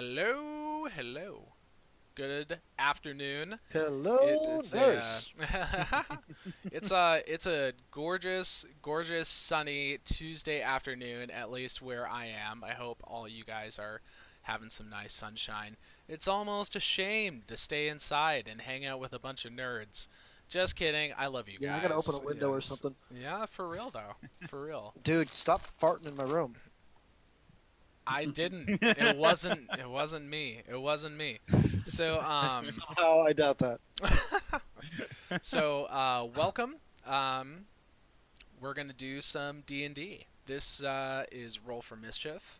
Hello, hello. Good afternoon. Hello, It's a nurse. it's a gorgeous, gorgeous sunny Tuesday afternoon, at least where I am. I hope all you guys are having some nice sunshine. It's almost a shame to stay inside and hang out with a bunch of nerds. Just kidding. I love you Yeah, I gotta open a guys. window or Yes. something. Yeah, for real though. For real. Dude, stop farting in my room. I didn't. It wasn't me. It wasn't me. So Somehow I doubt that. welcome. We're gonna do some D&D. This is Roll for Mischief.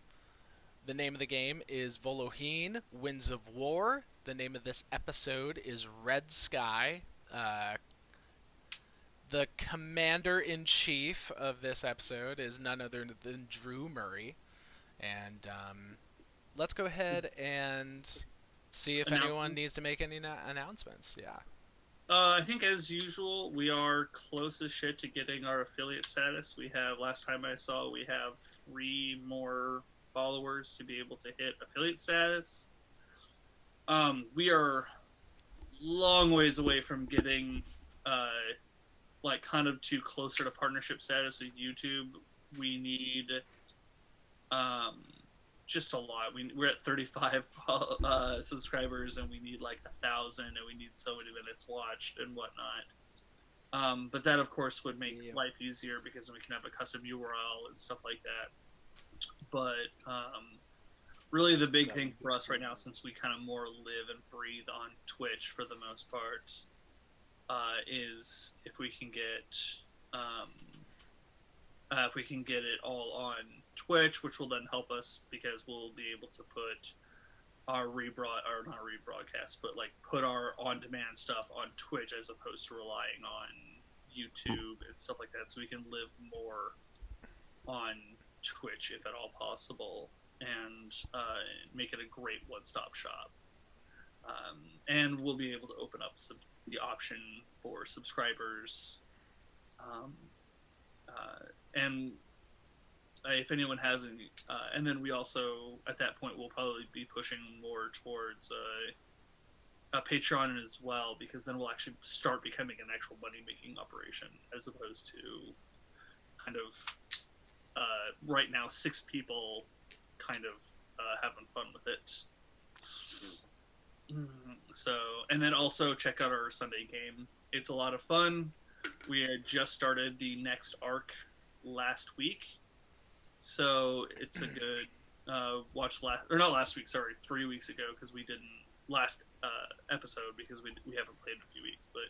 The name of the game is Voloheen Winds of War. The name of this episode is Red Sky. Uh, the commander in chief of this episode is none other than Drew Murray. And let's go ahead and see if anyone needs Announcements. to make any announcements. Yeah. I think as usual, we are close as shit to getting our affiliate status. We have, last time I saw, we have 3 more followers to be able to hit affiliate status. We are long ways away from getting, kind of too closer to partnership status with YouTube. We need, um, just a lot. We're at 35 subscribers, and we need like 1,000, and we need so many minutes watched and whatnot. But that, of course, would make life easier because then we can have a custom URL and stuff like that. But really, the big thing for us right now, since we kind of more live and breathe on Twitch for the most part, is if we can get it all on Twitch, which will then help us because we'll be able to put our not rebroadcast, but like put our on-demand stuff on Twitch as opposed to relying on YouTube and stuff like that. So we can live more on Twitch if at all possible, and make it a great one-stop shop. And we'll be able to open up the option for subscribers. And if anyone has any, and then we also at that point will probably be pushing more towards a Patreon as well, because then we'll actually start becoming an actual money making operation as opposed to kind of right now 6 people kind of having fun with it. So, and then also check out our Sunday game. It's a lot of fun. We had just started the next arc last week, so it's a good watch. Not last week, sorry, 3 weeks ago, because we didn't last episode because we haven't played in a few weeks. But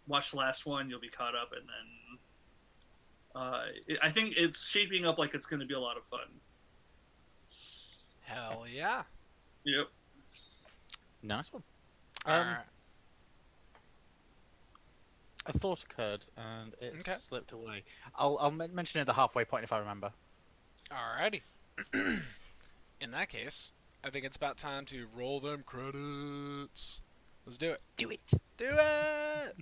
watch the last one, you'll be caught up, and then I think it's shaping up like it's going to be a lot of fun. Hell yeah. Yep. Nice one. Alright. A thought occurred and it Okay. slipped away. I'll mention it at the halfway point if I remember. Alrighty. In that case, I think it's about time to roll them credits. Let's do it. Do it. Do it!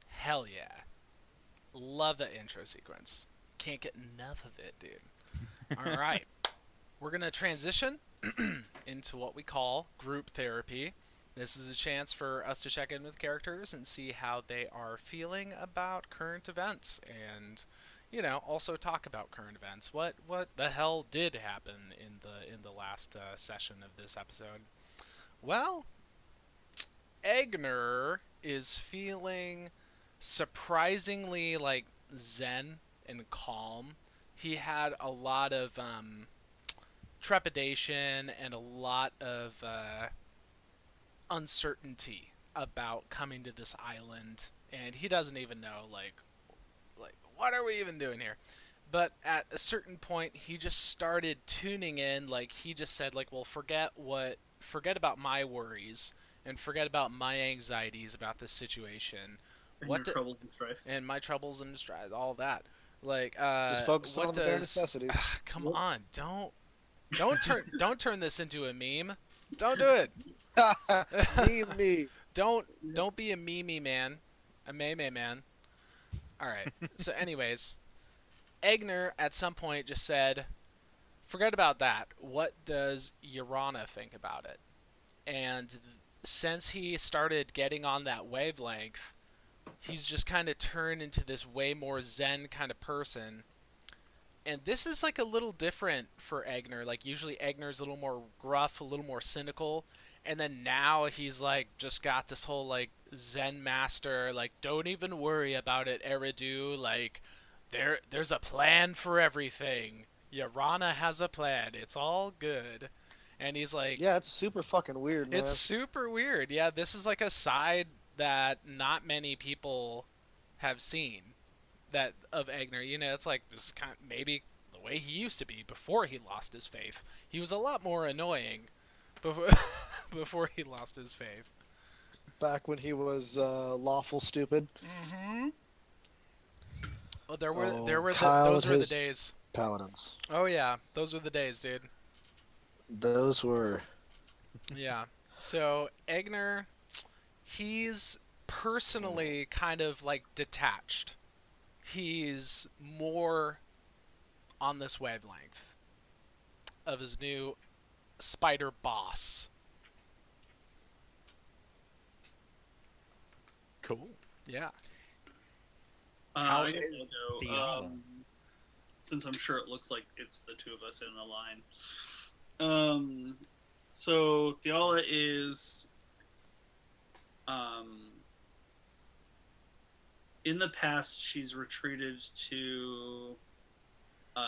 Hell yeah. Love that intro sequence. Can't get enough of it, dude. All right. We're going to transition into what we call group therapy. This is a chance for us to check in with characters and see how they are feeling about current events and also talk about current events. What the hell did happen in the last session of this episode? Well, Eigner is feeling surprisingly like zen and calm. He had a lot of trepidation and a lot of uncertainty about coming to this island, and he doesn't even know like what are we even doing here. But at a certain point, he just started tuning in. Like he just said, like, well, forget about my worries and forget about my anxieties about this situation. And What your do, troubles and strife. and my troubles and strife, all that. Like, Just focus what on the bare does? necessities. Come Yep. on, don't turn this into a meme. Don't do it. Me. Don't be a meme man, a meme man. All right. So, anyways, Eigner at some point just said, "Forget about that. What does Urana think about it?" And since he started getting on that wavelength, he's just kind of turned into this way more zen kind of person. And this is like a little different for Eigner. Like usually Eigner's a little more gruff, a little more cynical, and then now he's like just got this whole like zen master, like don't even worry about it, Eridu. Like there's a plan for everything. Yarana has a plan. It's all good. And he's like, Yeah, it's super fucking weird, man. it's super weird. Yeah, this is like a side that not many people have seen that of Eigner. It's like this is kind of maybe the way he used to be before he lost his faith. He was a lot more annoying before before he lost his faith. Back when he was lawful stupid. Mm-hmm. Oh, there were Kyle those and were the his days. paladins. Oh yeah, those were the days, dude. Those were. Yeah. So Eigner, he's personally kind of like detached. He's more on this wavelength of his new spider boss. Cool. Yeah. How I guess is I'll go. Thiala? Since I'm sure it looks like it's the two of us in a line. So Thiala is, in the past, she's retreated to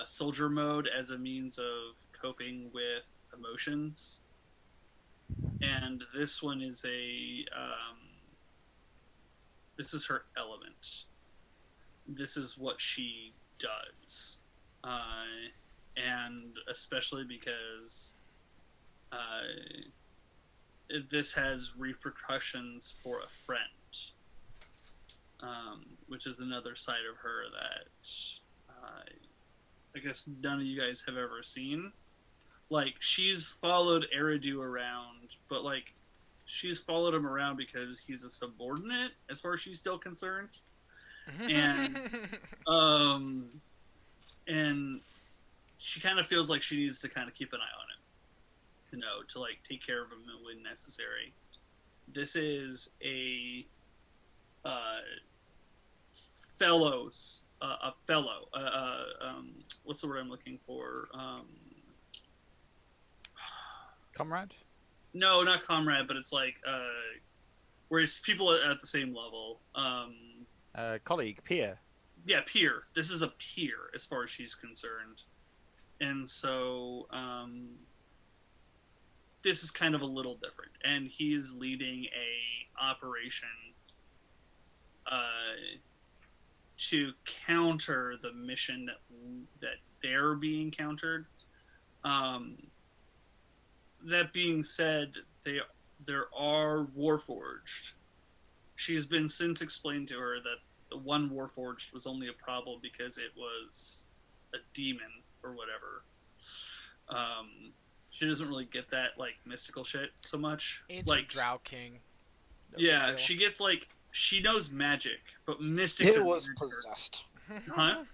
soldier mode as a means of coping with emotions, and this one is this is her element. This is what she does. And especially because this has repercussions for a friend, which is another side of her that I guess none of you guys have ever seen. Like, she's followed Eridu around, but like, she's followed him around because he's a subordinate, as far as she's still concerned. And and she kind of feels like she needs to kind of keep an eye on him, to like take care of him when necessary. This is a fellow. What's the word I'm looking for? Comrade? No, not comrade, but it's like where it's people at the same level. Colleague, peer. Yeah, peer. This is a peer as far as she's concerned. And so this is kind of a little different. And he's leading a operation to counter the mission that they're being countered. That being said, there are Warforged. She's been since explained to her that the one Warforged was only a problem because it was a demon or whatever. She doesn't really get that like mystical shit so much. Ancient like Drow King. No big yeah, deal. she gets like she knows magic, but mystics It are was weird to her. possessed. Huh?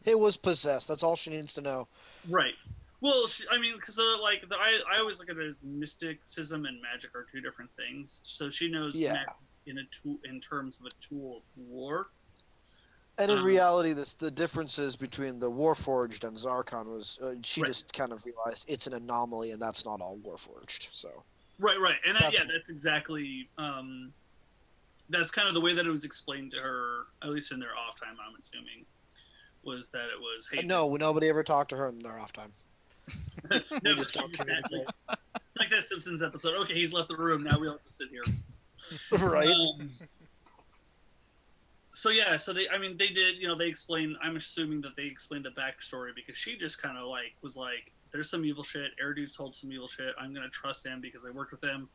It was possessed. That's all she needs to know. Right. Well, I mean, because I always look at it as mysticism and magic are two different things. So she knows Yeah. magic in terms of a tool of war. And in reality, the differences between the Warforged and Zarkon was she Right. just kind of realized it's an anomaly, and that's not all Warforged. So Right, and That's- that's exactly that's kind of the way that it was explained to her, at least in their off time. I'm assuming was that it was hey no, nobody ever talked to her in their off time. no, We just she don't just had, communicate. it's like that Simpsons episode. Okay, he's left the room. Now we all have to sit here. Right? So yeah, so they did, they explained. I'm assuming that they explained the backstory because she just kind of was like, "There's some evil shit. Eridu's told some evil shit. I'm gonna trust him because I worked with him.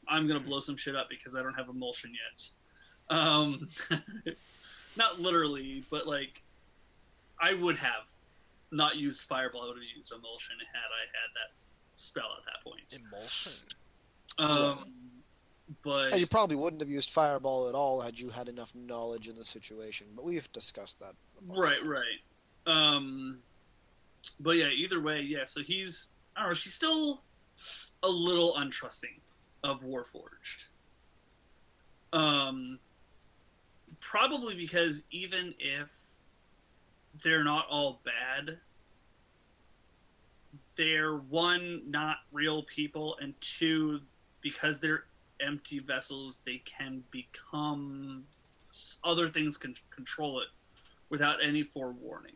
I'm gonna blow some shit up because I don't have emulsion yet." Not literally, but I would have not used fireball. I would have used emulsion had I had that spell at that point. Emulsion. But And you probably wouldn't have used Fireball at all had you had enough knowledge in the situation. But we've discussed that. right. But yeah, either way, yeah. So she's still a little untrusting of Warforged. Probably because even if they're not all bad, they're one, not real people, and two, because they're empty vessels, they can become other things can control it without any forewarning.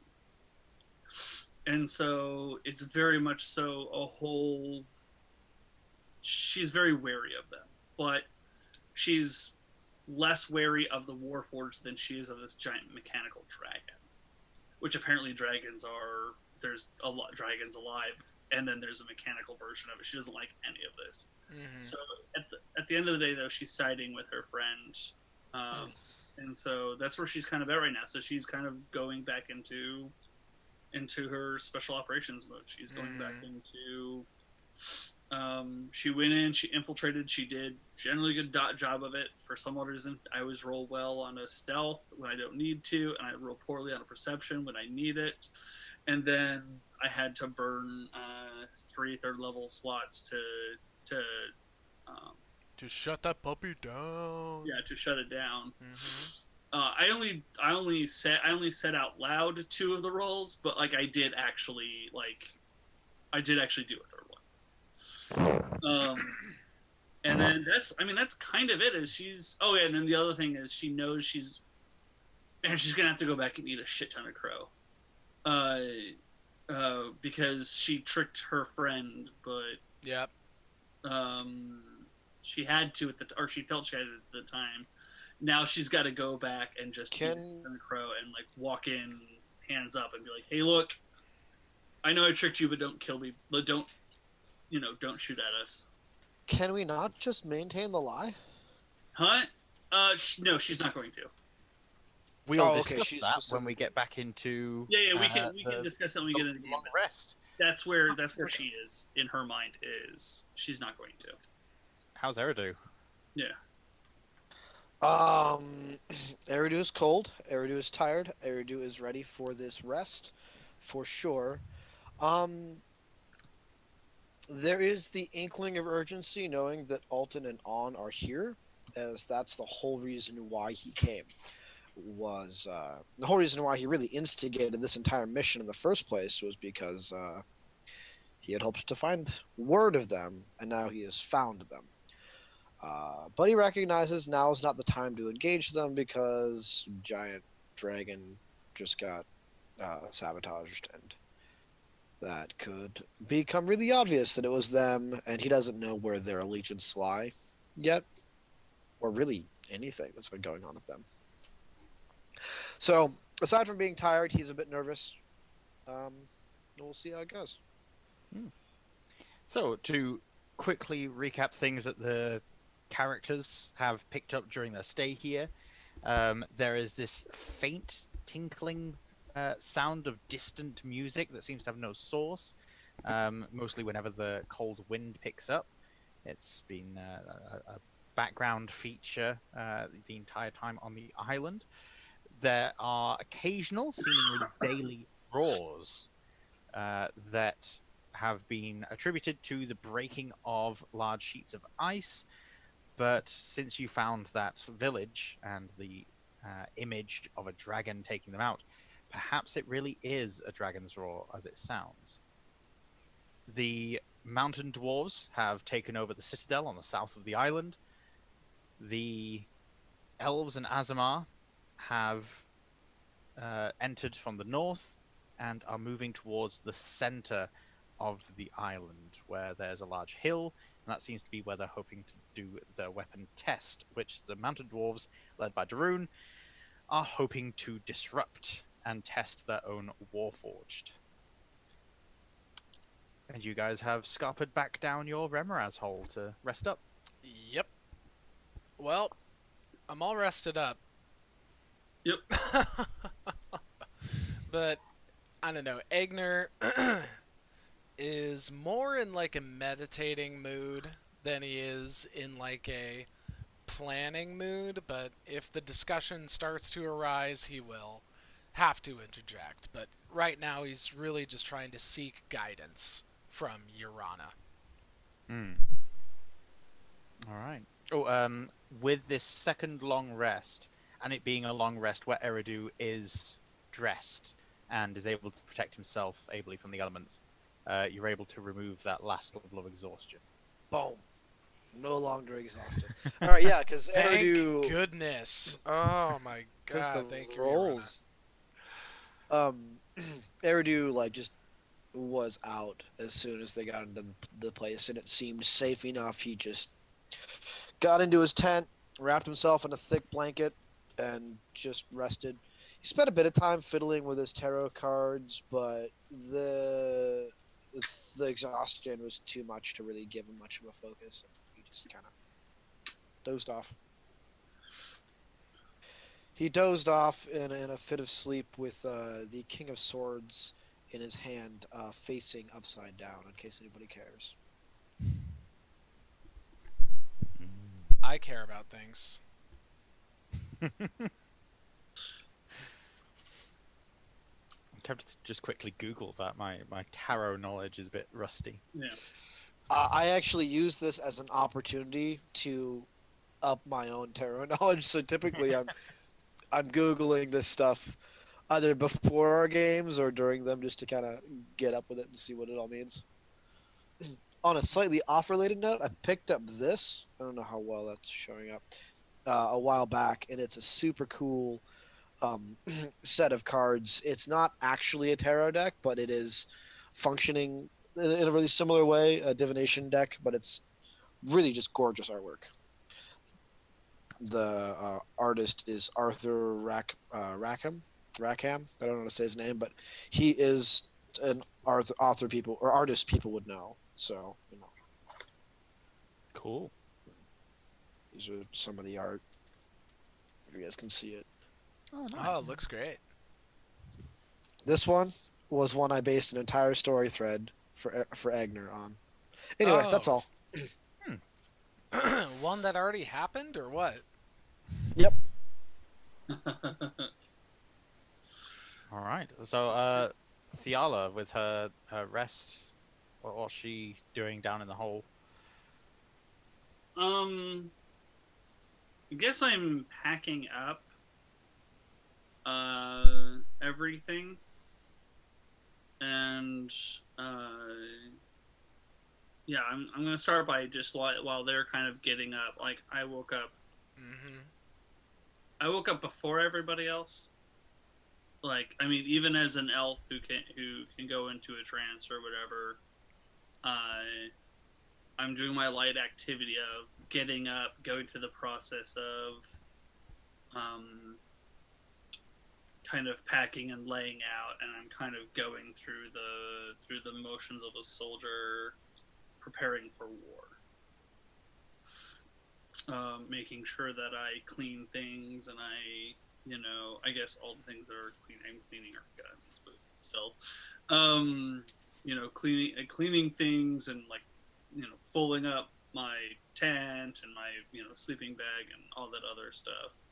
And so it's very much so she's very wary of them, but she's less wary of the Warforged than she is of this giant mechanical dragon, which apparently there's a lot dragons alive, and then there's a mechanical version of it. She doesn't like any of this. Mm-hmm. So at the end of the day, though, she's siding with her friend, and so that's where she's kind of at right now. So she's kind of going back into her special operations mode. She's going back into. She went in, she infiltrated, she did generally good job of it. For some odd reason, I always roll well on a stealth when I don't need to, and I roll poorly on a perception when I need it. And then I had to burn 3 third level slots to shut that puppy down. Yeah, to shut it down. Mm-hmm. I only said out loud 2 of the rolls, but I did actually do a third one. And then that's kind of it. Is she's and then the other thing is she knows she's gonna have to go back and eat a shit ton of crow. Because she tricked her friend, but Yep. she had to or she felt she had it at the time. Now she's got to go back and just eat the crow and walk in hands up and be like, "Hey, look, I know I tricked you, but don't kill me. But don't shoot at us." Can we not just maintain the lie? Huh? No, she's not going to. We'll okay, discuss she's that specific. when we get back into. Yeah, we can discuss that when we get into the game. long rest. That's where she is in her mind. Is she's not going to. How's Eridu? Yeah. Eridu is cold. Eridu is tired. Eridu is ready for this rest, for sure. There is the inkling of urgency, knowing that Alton and On are here, as that's the whole reason why he came. The whole reason why he really instigated this entire mission in the first place was because he had hoped to find word of them, and now he has found them. But he recognizes now is not the time to engage them because giant dragon just got sabotaged, and that could become really obvious that it was them, and he doesn't know where their allegiance lie yet, or really anything that's been going on with them. So, aside from being tired, he's a bit nervous. We'll see how it goes. So, to quickly recap things that the characters have picked up during their stay here, there is this faint tinkling sound of distant music that seems to have no source, mostly whenever the cold wind picks up. It's been a background feature the entire time on the island. There are occasional, seemingly daily roars that have been attributed to the breaking of large sheets of ice. But since you found that village and the image of a dragon taking them out, perhaps it really is a dragon's roar as it sounds. The mountain dwarves have taken over the citadel on the south of the island. The elves and aasimar have entered from the north and are moving towards the center of the island, where there's a large hill, and that seems to be where they're hoping to do their weapon test, which the mountain dwarves, led by Daroon, are hoping to disrupt and test their own warforged. And you guys have scarpered back down your Remoraz hole to rest up. Yep. Well, I'm all rested up. Yep. But I don't know. Eigner is more in like a meditating mood than he is in like a planning mood, but if the discussion starts to arise, he will have to interject. But right now he's really just trying to seek guidance from Urana. All right. Oh, with this second long rest, and it being a long rest where Eridu is dressed and is able to protect himself ably from the elements, you're able to remove that last level of exhaustion. Boom. No longer exhausted. All right, yeah, because Thank Eridu, goodness. Oh my because god, the thank you, rolls. Eridu like just was out as soon as they got into the place, and it seemed safe enough. He just got into his tent, wrapped himself in a thick blanket, and just rested. He spent a bit of time fiddling with his tarot cards, but the exhaustion was too much to really give him much of a focus. He just kind of dozed off. He dozed off in a fit of sleep with the King of Swords in his hand, facing upside down, in case anybody cares. I care about things. I'm tempted to just quickly Google that. My tarot knowledge is a bit rusty. Yeah. I actually use this as an opportunity to up my own tarot knowledge. So typically, I'm Googling this stuff either before our games or during them, just to kind of get up with it and see what it all means. On a slightly off-related note, I picked up this. I don't know how well that's showing up. A while back, and it's a super cool set of cards. It's not actually a tarot deck, but it is functioning in a really similar way, a divination deck, but it's really just gorgeous artwork. The artist is Arthur Rackham. I don't know how to say his name, but he is an artist people would know. So, you know. Cool. These are some of the art. If you guys can see it. Oh, nice. Oh, it looks great. This one was one I based an entire story thread for Eigner on. Anyway, Oh. that's all. One that already happened, or what? Yep. All right. So, Thiala, with her rest, what's she doing down in the hole? I guess I'm packing up everything, and yeah, I'm gonna start by just while they're kind of getting up. Like I woke up before everybody else. Like, I mean, even as an elf who can go into a trance or whatever, I'm doing my light activity of getting up, going through the process of kind of packing and laying out, and I'm kind of going through the motions of a soldier preparing for war. Making sure that I clean things, and I guess all the things that are I'm cleaning our guns, but still, cleaning things and fulling up my tent and my sleeping bag and all that other stuff,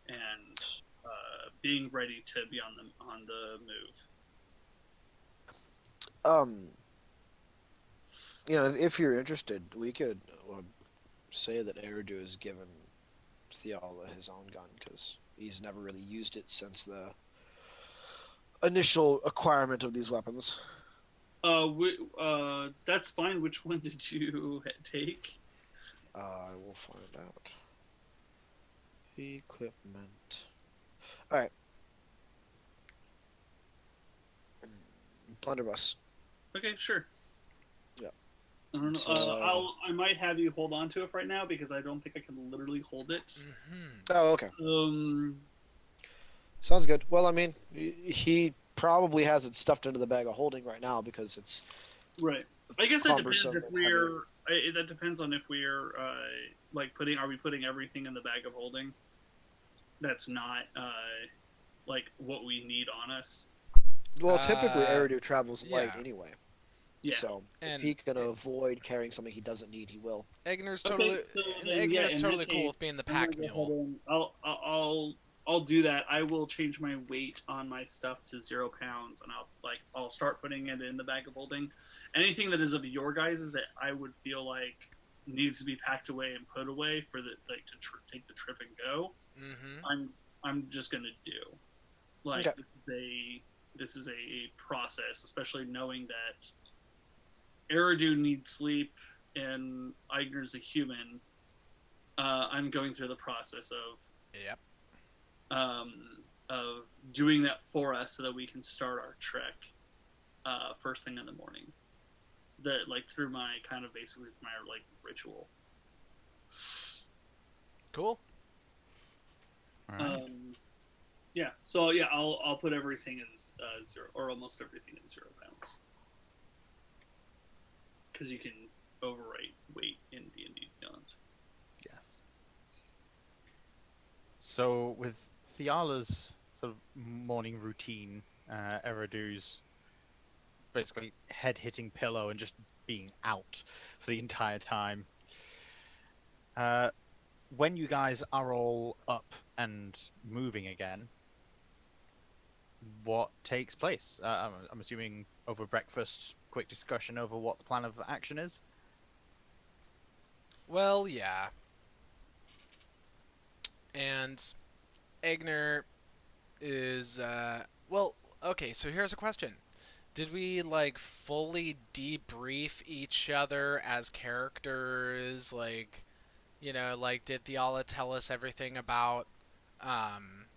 and being ready to be on the move. Um, if you're interested, we could say that Eridu has given Thiala his own gun because he's never really used it since the initial acquirement of these weapons. That's fine. Which one did you take? I will find out. Equipment. All right. Blunderbuss. Okay, sure. Yeah. I don't know. So, I might have you hold on to it right now because I don't think I can literally hold it. Mm-hmm. Oh, okay. Um, Sounds good. Well, I mean, he probably has it stuffed into the bag of holding right now because it's right. I guess that depends cumbersome if and we're. That depends on if we're like putting. Are we putting everything in the bag of holding? That's not like what we need on us. well, typically Eridu travels light yeah. anyway. Yeah. So And if he can avoid carrying something he doesn't need, he will. Eigner's Okay, totally so then, yeah, in totally that cool case, with being the I'm gonna pack go mule. ahead and I'll do that. I will change my weight on my stuff to 0 pounds, and I'll start putting it in the bag of holding. Anything that is of your guys' that I would feel like needs to be packed away and put away for the to take the trip and go. Mm-hmm. I'm just gonna do. Like Okay. this is a process, especially knowing that Eridu needs sleep and Eigner's a human. I'm going through the process Yep. of doing that for us so that we can start our trek first thing in the morning. That like through my kind of basically my like ritual. Cool. All right. Yeah. So yeah, I'll put everything as 0 or almost everything as 0 pounds because you can overwrite weight in D&D Beyond. Yes. So with Thiala's sort of morning routine, Eridu's basically head hitting pillow and just being out for the entire time. When you guys are all up and moving again, what takes place? I'm assuming over breakfast, quick discussion over what the plan of action is. Well, yeah. And Eigner is well, okay, so here's a question. Did we like fully debrief each other as characters? Like, like did Thiala tell us everything about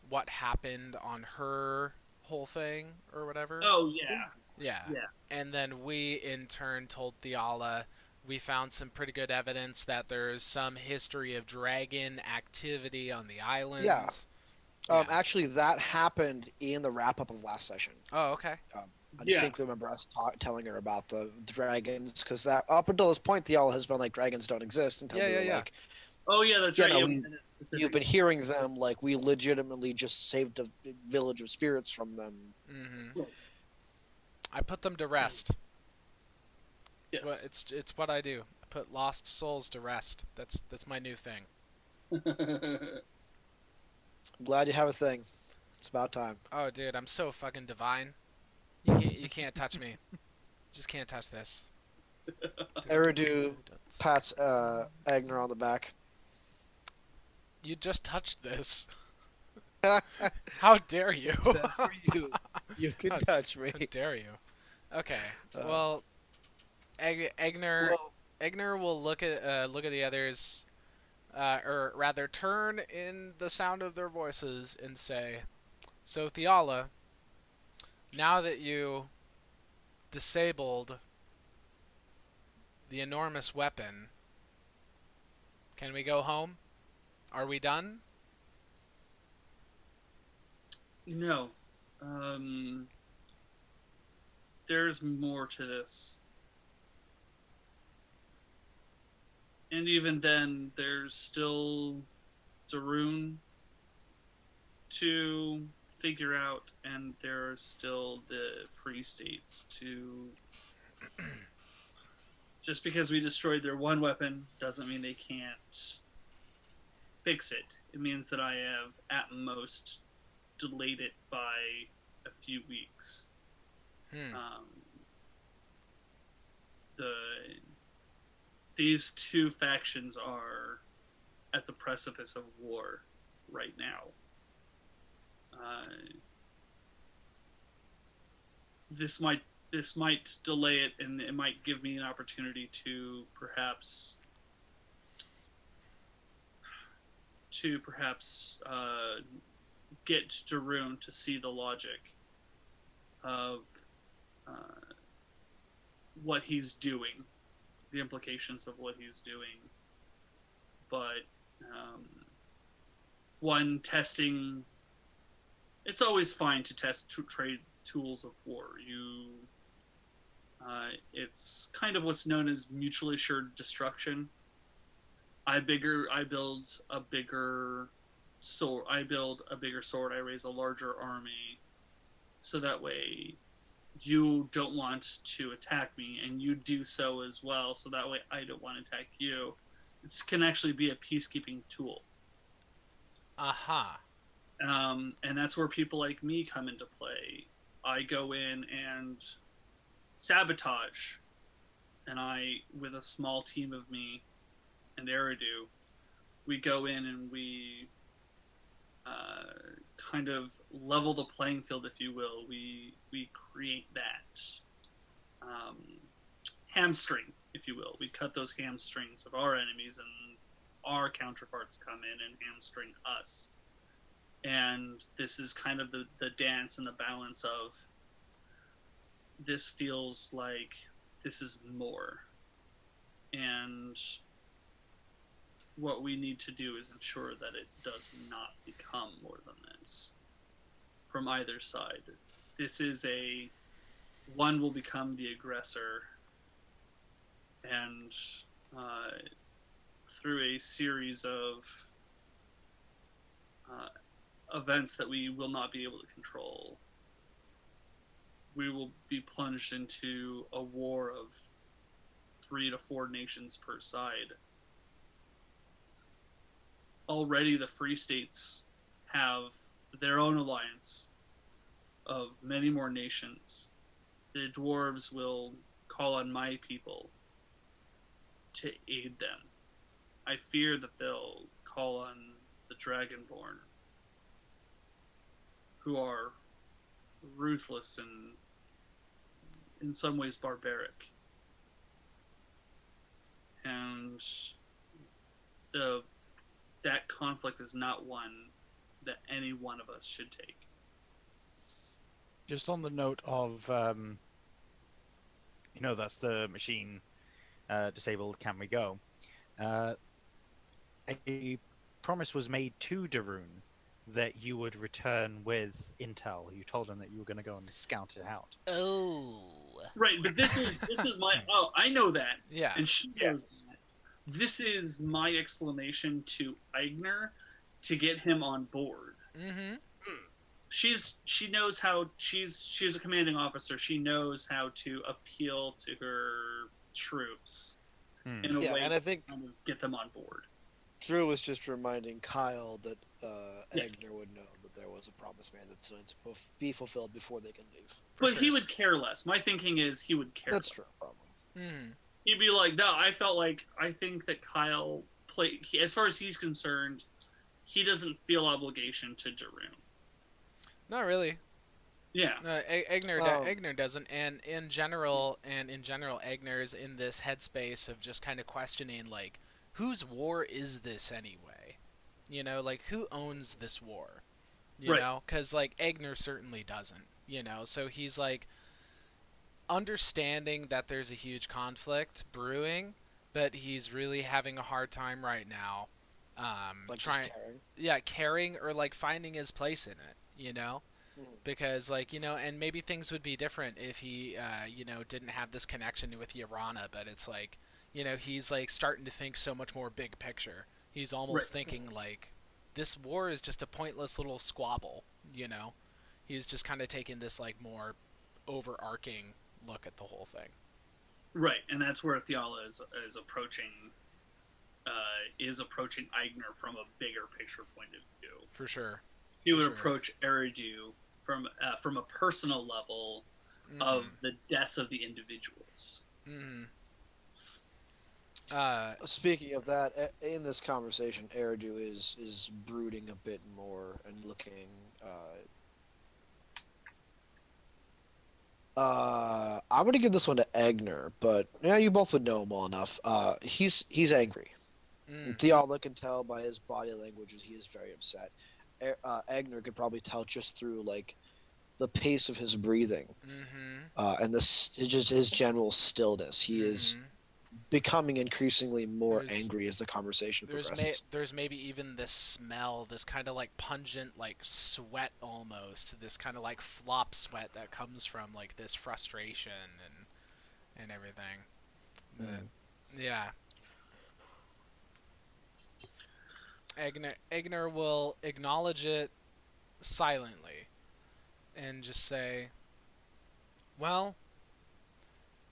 what happened on her whole thing or whatever? Oh yeah. Yeah. Yeah. And then we in turn told Thiala we found some pretty good evidence that there's some history of dragon activity on the island. Yeah. Yeah. Actually, that happened in the wrap up of last session. Oh, okay. I distinctly remember us telling her about the dragons because that up until this point, Thiala has been like dragons don't exist until we were like, Oh yeah, that's Yeah, right. no, Yeah, we- we said it specifically. you've been hearing them like we legitimately just saved a village of spirits from them. Mm-hmm. I put them to rest. It's what Yes. it's what I do. I put lost souls to rest. That's my new thing. I'm glad you have a thing. It's about time. Oh, dude, I'm so fucking divine. You can't touch me. Just can't touch this. Eridu pats Eigner on the back. You just touched this. How dare you? Except for you. You can touch me. How dare you? Okay. Uh, Well, Eigner Well, Eigner will look at the others, or rather turn in the sound of their voices and say, "So Thiala, now that you disabled the enormous weapon, can we go home? Are we done?" No. There's more to this. And even then, there's still Darun to figure out, and there are still the free states to. Just because we destroyed their one weapon doesn't mean they can't fix it. It means that I have, at most, delayed it by a few weeks. these two factions are at the precipice of war right now. This might delay it, and it might give me an opportunity to perhaps get Darun to see the logic of what he's doing, the implications of what he's doing. But one, testing. It's always fine to test trade tools of war. It's kind of what's known as mutually assured destruction. I build a bigger sword. I raise a larger army, so that way you don't want to attack me, and you do so as well. So that way I don't want to attack you. This can actually be a peacekeeping tool. Aha. And that's where people like me come into play. I go in and sabotage, and with a small team of me and Eridu, we go in and we kind of level the playing field, if you will. We create that hamstring, if you will. We cut those hamstrings of our enemies, and our counterparts come in and hamstring us. And this is kind of the dance and the balance of, this feels like this is more. And what we need to do is ensure that it does not become more than this from either side. This is one will become the aggressor, and through a series of events that we will not be able to control, we will be plunged into a war of 3 to 4 nations per side. Already the Free States have their own alliance of many more nations. The dwarves will call on my people to aid them. I fear that they'll call on the Dragonborn, who are ruthless and in some ways barbaric. And that conflict is not one that any one of us should take. Just on the note of, that's the machine disabled, can we go? A promise was made to Darun that you would return with intel. You told him that you were going to go and scout it out. Oh. Right, but this is my... Oh, I know that. Yeah. And she knows that. This is my explanation to Eigner to get him on board. Mm-hmm. She knows how... She's a commanding officer. She knows how to appeal to her troops in a way and I think to kind of get them on board. Drew was just reminding Kyle that Eigner would know that there was a promise made that's going to be fulfilled before they can leave. But he would care less. My thinking is he would care less. That's true, probably. Mm. He'd be like, no, I think that Kyle as far as he's concerned, he doesn't feel obligation to Darun. Not really. Yeah. Eigner doesn't, and in general, Eigner's in this headspace of just kind of questioning, like, whose war is this anyway? You know, like, who owns this war? You know, because, like, Eigner certainly doesn't, you know, so he's, like, understanding that there's a huge conflict brewing, but he's really having a hard time right now caring or, like, finding his place in it, you know? Because, like, you know, and maybe things would be different if he, didn't have this connection with Yarana, but it's like, you know, he's, like, starting to think so much more big picture. He's almost thinking, like, this war is just a pointless little squabble, you know? He's just kind of taking this, like, more overarching look at the whole thing. Right, and that's where Thiala is approaching Eigner from a bigger picture point of view. For sure. He would approach Eridu from a personal level of the deaths of the individuals. Mm-hmm. Speaking of that, in this conversation, Eridu is brooding a bit more and looking. I'm gonna give this one to Eigner, but yeah, you both would know him well enough. He's angry. Mm, Thiala can tell by his body language that he is very upset. Eigner could probably tell just through like the pace of his breathing, mm-hmm. and just his general stillness. He is Mm-hmm. becoming increasingly more There's angry as the conversation progresses. there's maybe even this smell, this kind of like pungent like sweat almost, this kind of like flop sweat that comes from like this frustration and everything. But, yeah, Egner will acknowledge it silently and just say, "Well,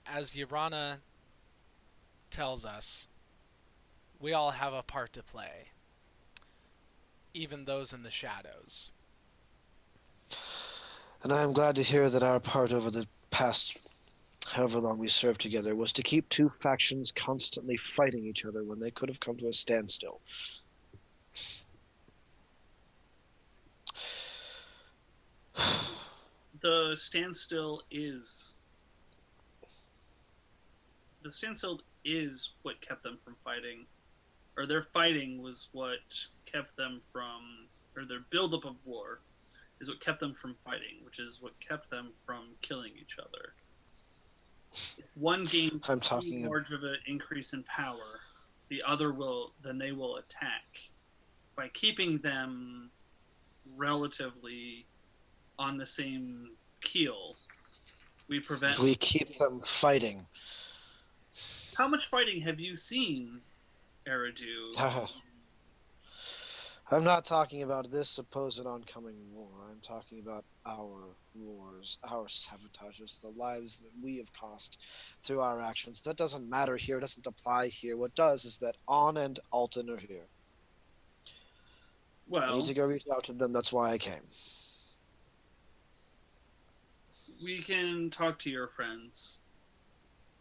as Yrana tells us, we all have a part to play, even those in the shadows." And I am glad to hear that our part over the past however long we served together was to keep two factions constantly fighting each other when they could have come to a standstill. The standstill is what kept them from fighting, or their fighting was what kept them from, or their buildup of war is what kept them from fighting, which is what kept them from killing each other. If one gains I'm too talking large of an increase in power, the other will attack. By keeping them relatively on the same keel, we prevent. we keep them fighting. How much fighting have you seen, Eridu? I'm not talking about this supposed oncoming war. I'm talking about our wars, our sabotages, the lives that we have cost through our actions. That doesn't matter here. It doesn't apply here. What does is that On and Alton are here. I Well, need to go reach out to them. That's why I came. we can talk to your friends.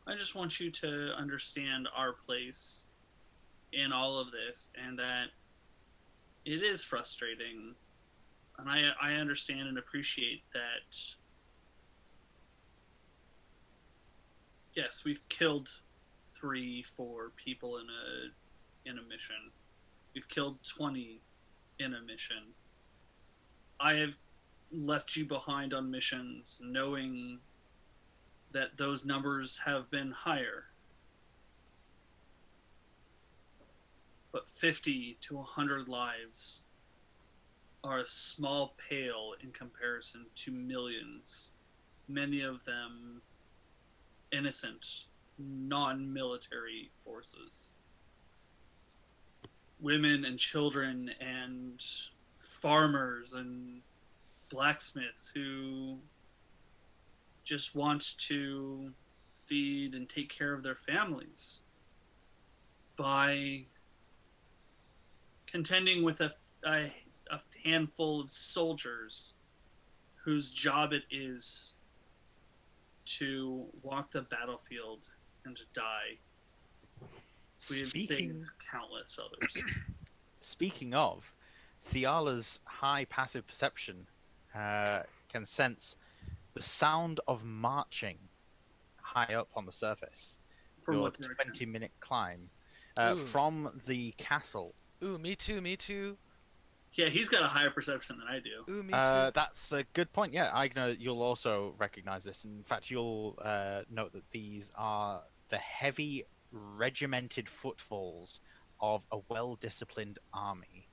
I just want you to understand our place in all of this, and that it is frustrating. And I understand and appreciate that. Yes, we've killed 3-4 people in a mission. We've killed 20 in a mission. I have left you behind on missions knowing that those numbers have been higher. But 50 to 100 lives are a small pale in comparison to millions, many of them innocent, non-military forces. Women and children and farmers and blacksmiths who just want to feed and take care of their families by contending with a handful of soldiers whose job it is to walk the battlefield and to die. We have saved countless others. Speaking of, Thiala's high passive perception can sense the sound of marching high up on the surface. From Your what direction? 20-minute climb Ooh. from the castle. Ooh, me too, me too. Yeah, he's got a higher perception than I do. Ooh, me too. That's a good point. Yeah, Eigner, you'll also recognize this. In fact, you'll note that these are the heavy, regimented footfalls of a well-disciplined army.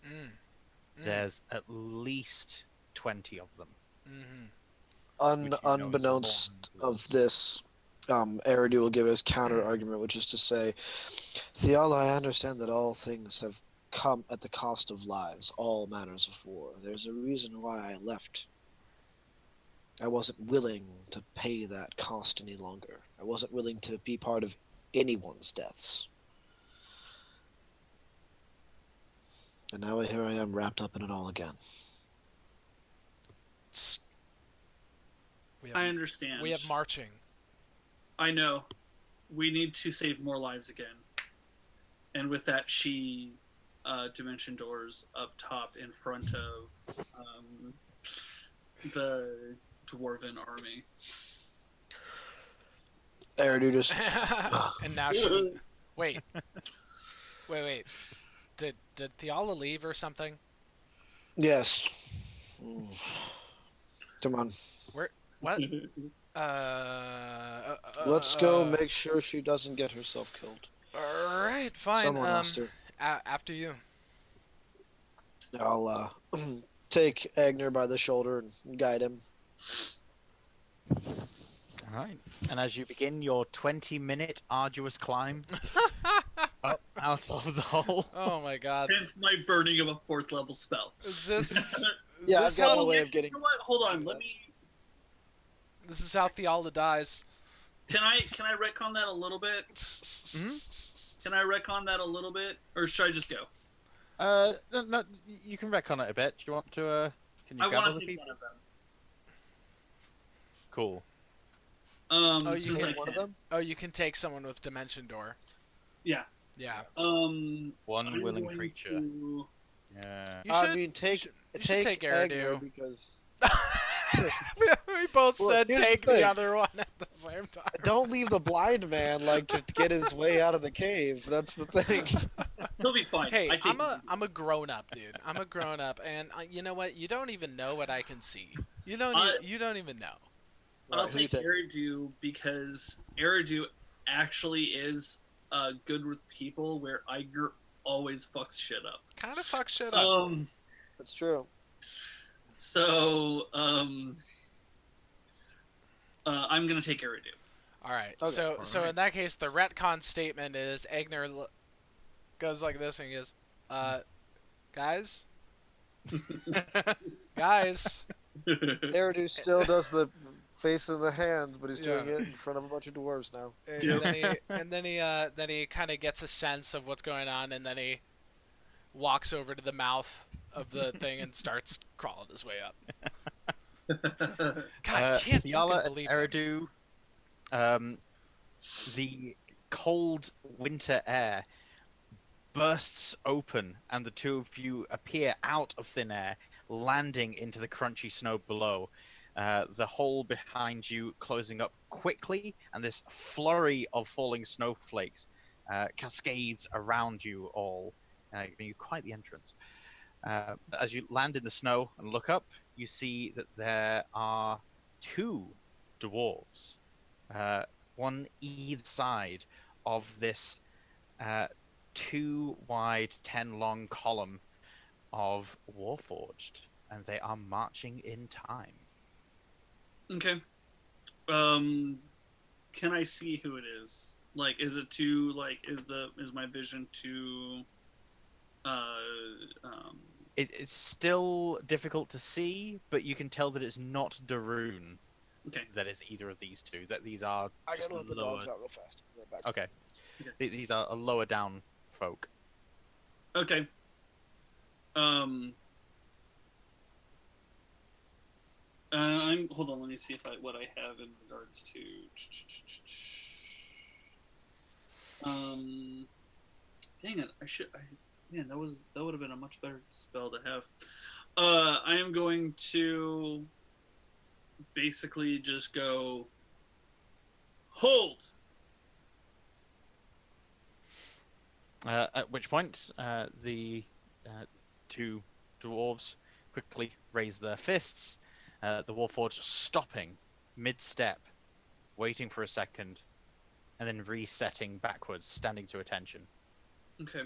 There's at least 20 of them. Mm-hmm. Unbeknownst of this, Eridu will give his counter argument, which is to say, Thiala, I understand that all things have come at the cost of lives, all manners of war. There's a reason why I left. I wasn't willing to pay that cost any longer. I wasn't willing to be part of anyone's deaths. And now here I am wrapped up in it all again. I understand. We have marching. I know. We need to save more lives again. And with that, she dimension doors up top in front of the dwarven army. Eridu just And now she's. Wait. Did Thiala leave or something? yes. Come on, What? let's go make sure she doesn't get herself killed. All right, fine. Someone has to. After you. I'll take Eigner by the shoulder and guide him. All right. And as you begin your 20-minute arduous climb up out of the hole, Oh my God. Hence my burning of a 4th level spell. Is this? Yeah, this I've got how, a way of getting. You know what? Hold on. Let me. This is how Thiala dies. Can I retcon that a little bit? Can I retcon that a little bit, or should I just go? no, you can retcon it a bit. Do you want to? Can you I grab want other to take people? one of them. Cool. you Since can- I One of can. them? Oh, you can take someone with Dimension Door. Yeah. Yeah. One I'm willing going creature. to- Yeah. You I should. mean, take you should take Eigner Eridu. because we both Well, said here's the take the thing. other one at the same time. don't leave the blind man like to get his way out of the cave. That's the thing. He'll be fine. Hey, I take I'm a grown up, dude. I'm a grown up, and you know what? You don't even know what I can see. You don't. You don't even know. I'll Right, who you take take? Eridu because Eridu actually is good with people, where Eigner always fucks shit up. Kind of fuck shit up. That's true. So I'm gonna take Eridu. All right. Okay. So All so right. in that case, the retcon statement is Eigner goes like this and he goes, guys, guys. Eridu still does the face and the hands, but he's doing Yeah. it in front of a bunch of dwarves now. And Yep. then he kind of gets a sense of what's going on, and then he walks over to the mouth of the thing and starts crawling his way up. God, I can't Thiala fucking and believe it. Eridu, the cold winter air bursts open, and the two of you appear out of thin air, landing into the crunchy snow below. The hole behind you closing up quickly, and this flurry of falling snowflakes cascades around you all, giving you quite the entrance. As you land in the snow and look up, you see that there are two dwarves, one either side of this 2 wide, 10 long column of Warforged, and they are marching in time. Okay. Can I see who it is? Like, is it too like is my vision too? It's still difficult to see, but you can tell that it's not Darun. Okay. That is either of these two. That these are. I just gotta let the lower... dogs out real fast. Right back. Okay. Okay. These are a lower down folk. Okay. I'm hold on. Let me see what I have in regards to. Dang it! Man, that would have been a much better spell to have. I am going to basically just go hold. At which point, the two dwarves quickly raise their fists. The Warforged stopping mid-step, waiting for a second, and then resetting backwards, standing to attention. Okay.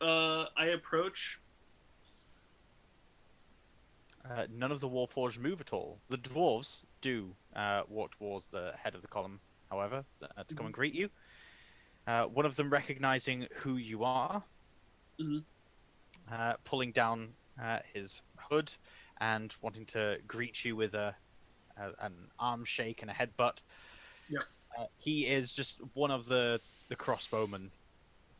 I approach. None of the Warforged move at all. The dwarves do walk towards the head of the column, however, to come and greet you. One of them recognizing who you are, pulling down his hood and wanting to greet you with an arm shake and a headbutt. Yeah. He is just one of the crossbowmen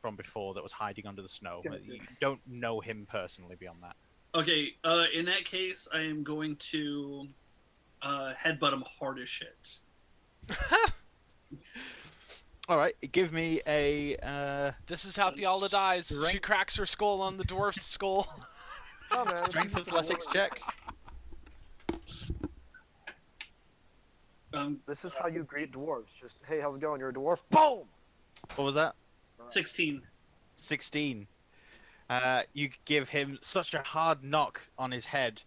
from before that was hiding under the snow. Gotcha. You don't know him personally beyond that. Okay. In that case, I am going to headbutt him hard as shit. All right, give me a This is how Thiala dies. She Strength. cracks her skull on the dwarf's skull. Oh, man, this strength is the athletics dwarf. check. This is how you greet dwarves. Just, hey, how's it going? You're a dwarf. Boom! What was that? 16. 16. You give him such a hard knock on his head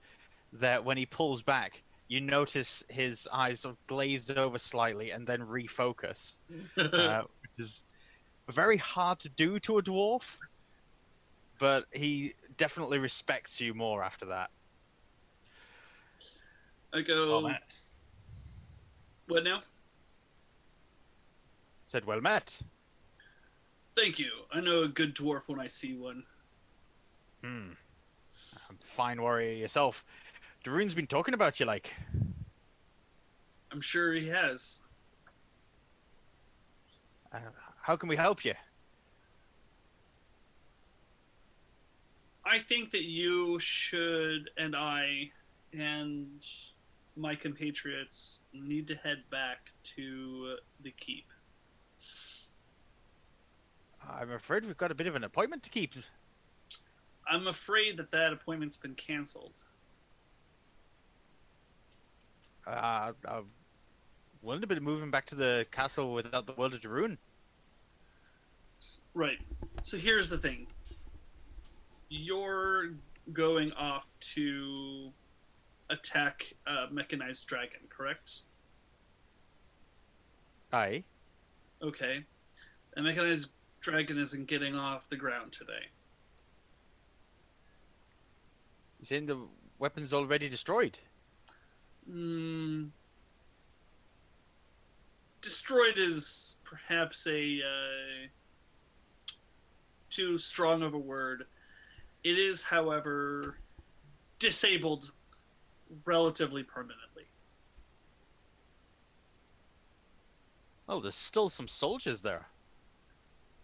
that when he pulls back, you notice his eyes sort of glazed over slightly and then refocus, which is very hard to do to a dwarf, but he definitely respects you more after that. I go, Well met. what now? Said well met. Thank you. I know a good dwarf when I see one. Fine warrior yourself. Daroon's been talking about you like. I'm sure he has. How can we help you? I think that you should, and I, and my compatriots need to head back to the keep. I'm afraid we've got a bit of an appointment to keep. I'm afraid that that appointment's been canceled. I'm willing to be moving back to the castle without the world of Daroon. Right. So here's the thing. You're going off to attack a mechanized dragon, correct? Aye. Okay. A mechanized dragon isn't getting off the ground today. You saying the weapon's already destroyed? Destroyed is perhaps a too strong of a word. It is, however, disabled relatively permanently. Oh, there's still some soldiers there.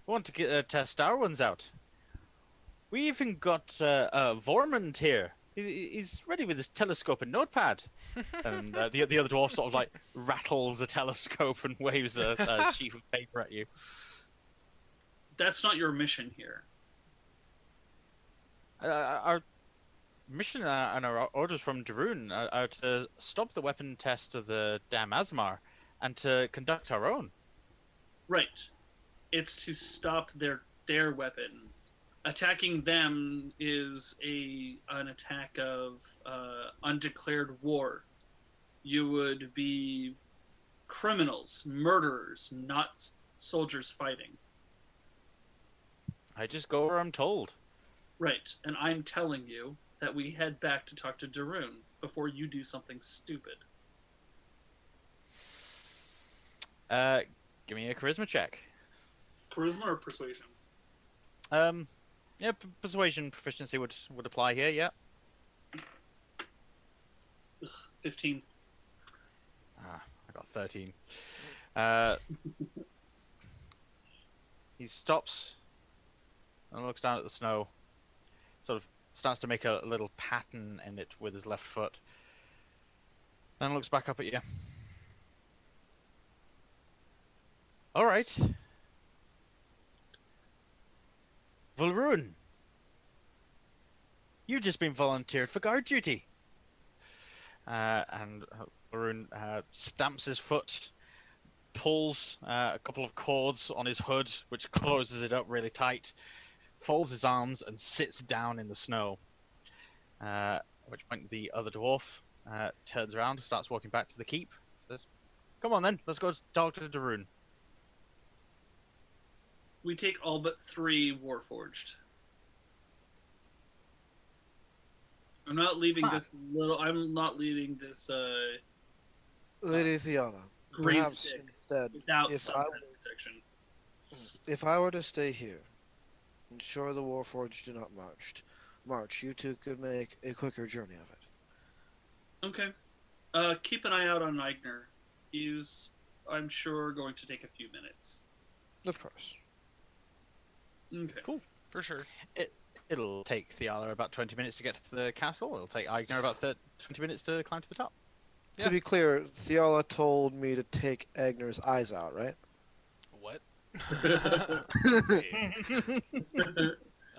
We want to get test our ones out. We even got Vormund here. He's ready with his telescope and notepad. And the other dwarf sort of like rattles a telescope and waves a sheaf of paper at you. That's not your mission here. Our mission and our orders from Daroon are to stop the weapon test of the damn aasimar and to conduct our own. Right. It's to stop their weapon. Attacking them is an attack of undeclared war. You would be criminals, murderers, not soldiers fighting. I just go where I'm told. Right, and I'm telling you that we head back to talk to Daroon before you do something stupid. Give me a charisma check. Charisma or persuasion? Yeah, persuasion proficiency would apply here. Yeah. 15. I got 13. He stops and looks down at the snow. Sort of starts to make a little pattern in it with his left foot. Then looks back up at you. All right. Volrun, you've just been volunteered for guard duty. And Volrun stamps his foot, pulls a couple of cords on his hood, which closes it up really tight, folds his arms, and sits down in the snow. At which point the other dwarf turns around, starts walking back to the keep, says, "Come on then, let's go talk to Daroon." We take all but 3 Warforged. I'm not leaving this little. I'm not leaving this Lady Thiala, green perhaps stick instead, without if some I, kind of protection. if I were to stay here, ensure the Warforged do not march, you two could make a quicker journey of it. Okay. Keep an eye out on Eigner. He's, I'm sure, going to take a few minutes. Of course. Okay. Cool. For sure. It'll take Thiala about 20 minutes to get to the castle. It'll take Eigner about 20 minutes to climb to the top. Yeah. To be clear, Thiala told me to take Eigner's eyes out, right? What?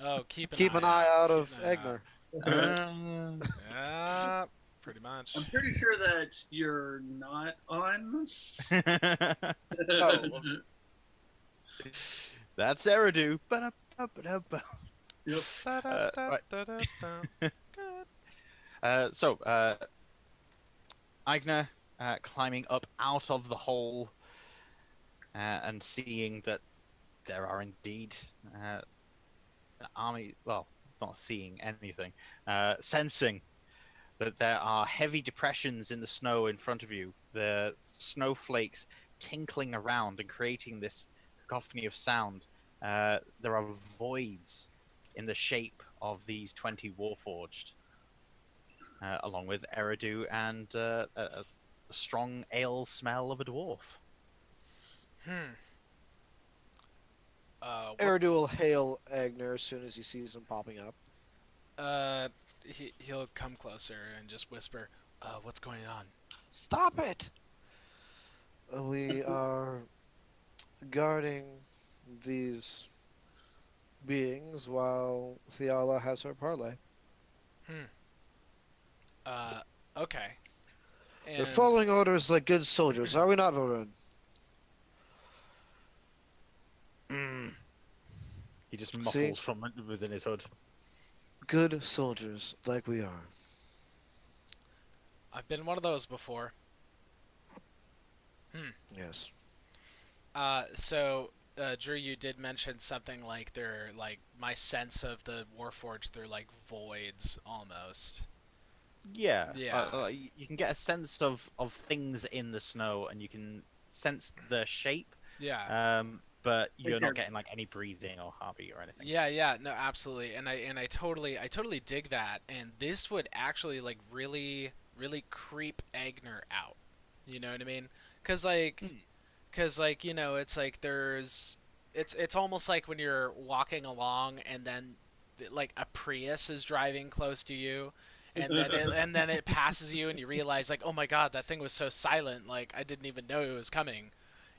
Oh, keep an Keep eye an eye out. out Keep of an eye out. Egner. Yeah, pretty much. I'm pretty sure that you're not on. Oh. That's Eridu. Ba-da-ba-ba-da-ba. Yep. Right. Good. Eigner climbing up out of the hole and seeing that there are indeed an army. Well, not seeing anything, sensing that there are heavy depressions in the snow in front of you. The snowflakes tinkling around and creating this cacophony of sound. There are voids in the shape of these 20 Warforged, along with Eridu and a strong ale smell of a dwarf. What, Eridu will hail Egner as soon as he sees him popping up. he'll come closer and just whisper, "What's going on?" Stop it! We are guarding these beings while Thiala has her parlay. Okay. We're And following orders like good soldiers, are we not, Varun? He just See? muffles from within his hood. Good soldiers like we are. I've been one of those before. Yes. So, Drew, you did mention something like they're like my sense of the Warforged. They're like voids almost. Yeah. Yeah. You can get a sense of things in the snow, and you can sense the shape. Yeah. But you're Okay. not getting like any breathing or heartbeat or anything. Yeah, no, absolutely, and I totally dig that, and this would actually like really creep Eigner out. You know what I mean? Cause like you know, it's like it's almost like when you're walking along and then like a Prius is driving close to you. And then it passes you and you realize like, oh my god, that thing was so silent, like I didn't even know it was coming.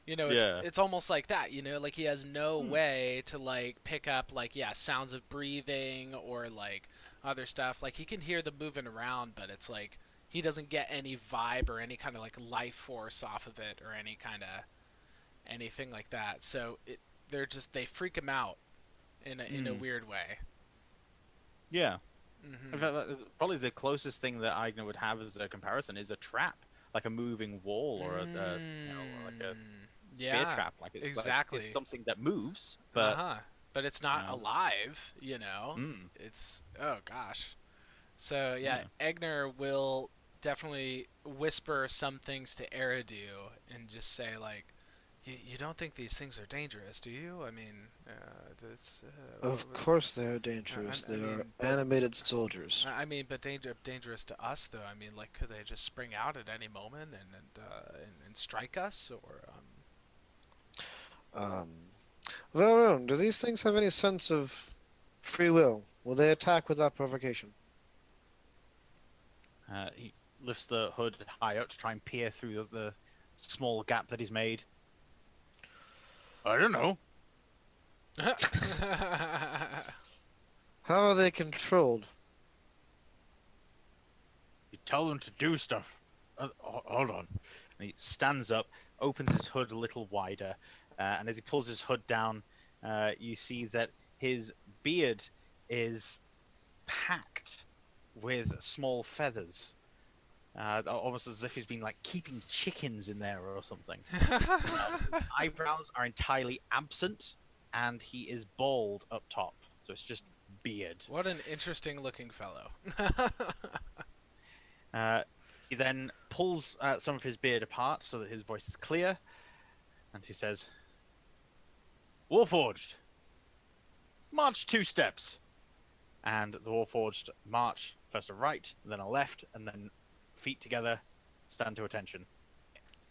You know, Yeah. it's almost like that, you know, like he has no way to like pick up like sounds of breathing or like other stuff. Like he can hear them moving around, but it's like he doesn't get any vibe or any kind of like life force off of it or any kind of anything like that. So they freak him out in a weird way. Yeah. Hmm. In fact, probably the closest thing that Eigner would have as a comparison is a trap, like a moving wall or a like a spear trap. Like it's exactly. Like it's something that moves, but but it's not you know. alive. You know, it's oh gosh. So yeah, Egner will definitely whisper some things to Eridu and just say like, "You don't think these things are dangerous, do you? I mean, Of course they are dangerous. They are animated soldiers. I mean, but dangerous to us though. I mean, like, could they just spring out at any moment and strike us or Varun, do these things have any sense of free will? Will they attack without provocation? He lifts the hood high up to try and peer through the small gap that he's made. I don't know. How are they controlled? You tell them to do stuff. Hold on. And he stands up, opens his hood a little wider, and as he pulls his hood down, you see that his beard is packed with small feathers. Almost as if he's been like keeping chickens in there or something. Eyebrows are entirely absent, and he is bald up top. So it's just beard. What an interesting looking fellow. He then pulls some of his beard apart so that his voice is clear, and he says, Warforged, march 2 steps. And the Warforged march first a right, then a left, and then feet together, stand to attention.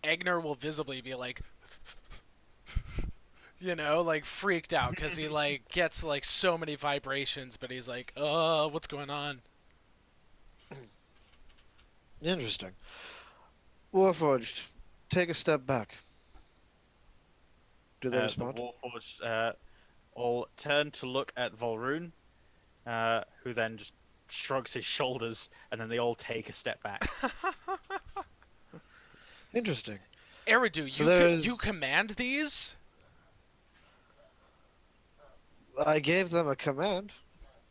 Eigner will visibly be like, you know, like freaked out because he like gets like so many vibrations, but he's like, what's going on? Interesting. Warforged, take a step back. Do they The respond? Warforged all turn to look at Volrune, who then just shrugs his shoulders, and then they all take a step back. Interesting. Eridu, So you command these? I gave them a command.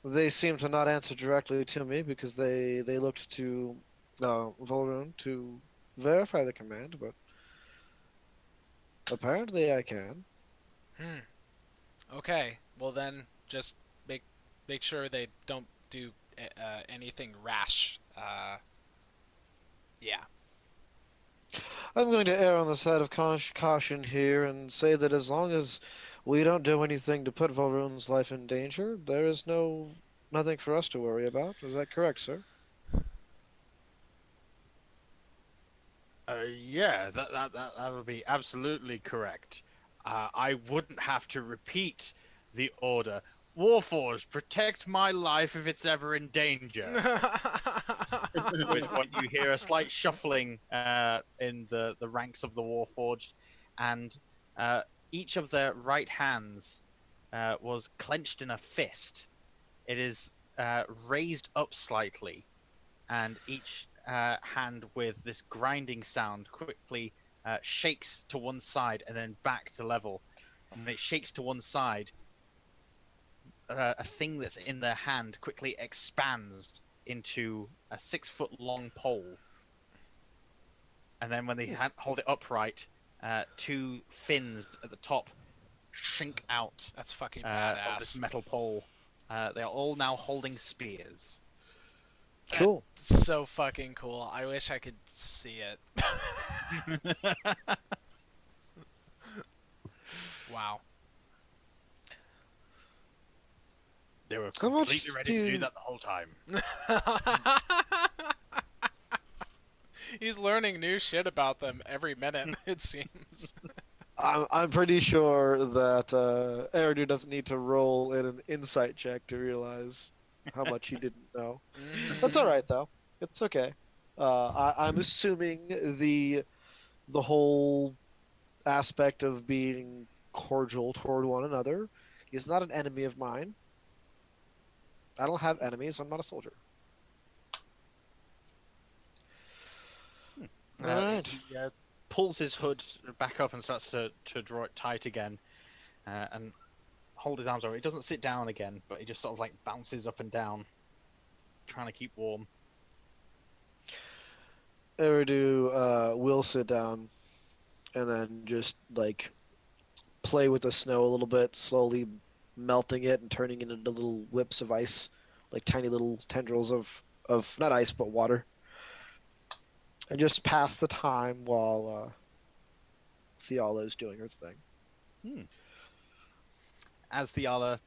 They seem to not answer directly to me because they looked to Volrune to verify the command, but apparently I can. Okay. Well then, just make sure they don't do anything rash. Yeah. I'm going to err on the side of caution here and say that as long as we don't do anything to put Volrune's life in danger, there is nothing for us to worry about. Is that correct, sir? Yeah, that would be absolutely correct. I wouldn't have to repeat the order. Warforged, protect my life if it's ever in danger. Which point you hear a slight shuffling in the ranks of the Warforged, and each of their right hands was clenched in a fist. It is raised up slightly, and each hand with this grinding sound quickly shakes to one side and then back to level. And when it shakes to one side, a thing that's in their hand quickly expands into a 6-foot long pole. And then when they hold it upright, 2 fins at the top shrink out That's fucking of this badass. metal pole. They are all now holding spears. Cool. That's so fucking cool. I wish I could see it. Wow. They were How much completely ready do to do you- that the whole time. He's learning new shit about them every minute, it seems. I'm pretty sure that Eridu doesn't need to roll in an insight check to realize how much he didn't know. That's all right though. It's okay. I'm assuming the whole aspect of being cordial toward one another. He's not an enemy of mine. I don't have enemies. I'm not a soldier. All right. He pulls his hood back up and starts to draw it tight again, and hold his arms over. He doesn't sit down again, but he just sort of like bounces up and down, trying to keep warm. Eridu will sit down and then just like play with the snow a little bit, slowly melting it and turning it into little whips of ice, like tiny little tendrils of not ice but water, and just pass the time while Thiala is doing her thing. As Thiala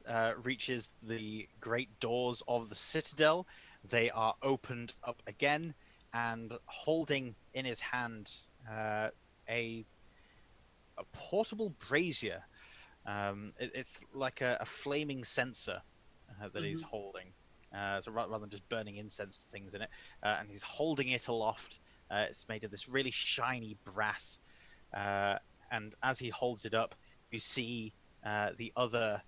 reaches the great doors of the citadel, they are opened up again, and holding in his hand a portable brazier. It's like a flaming censer that he's holding. So rather than just burning incense and things in it, and he's holding it aloft. It's made of this really shiny brass, and as he holds it up, you see the other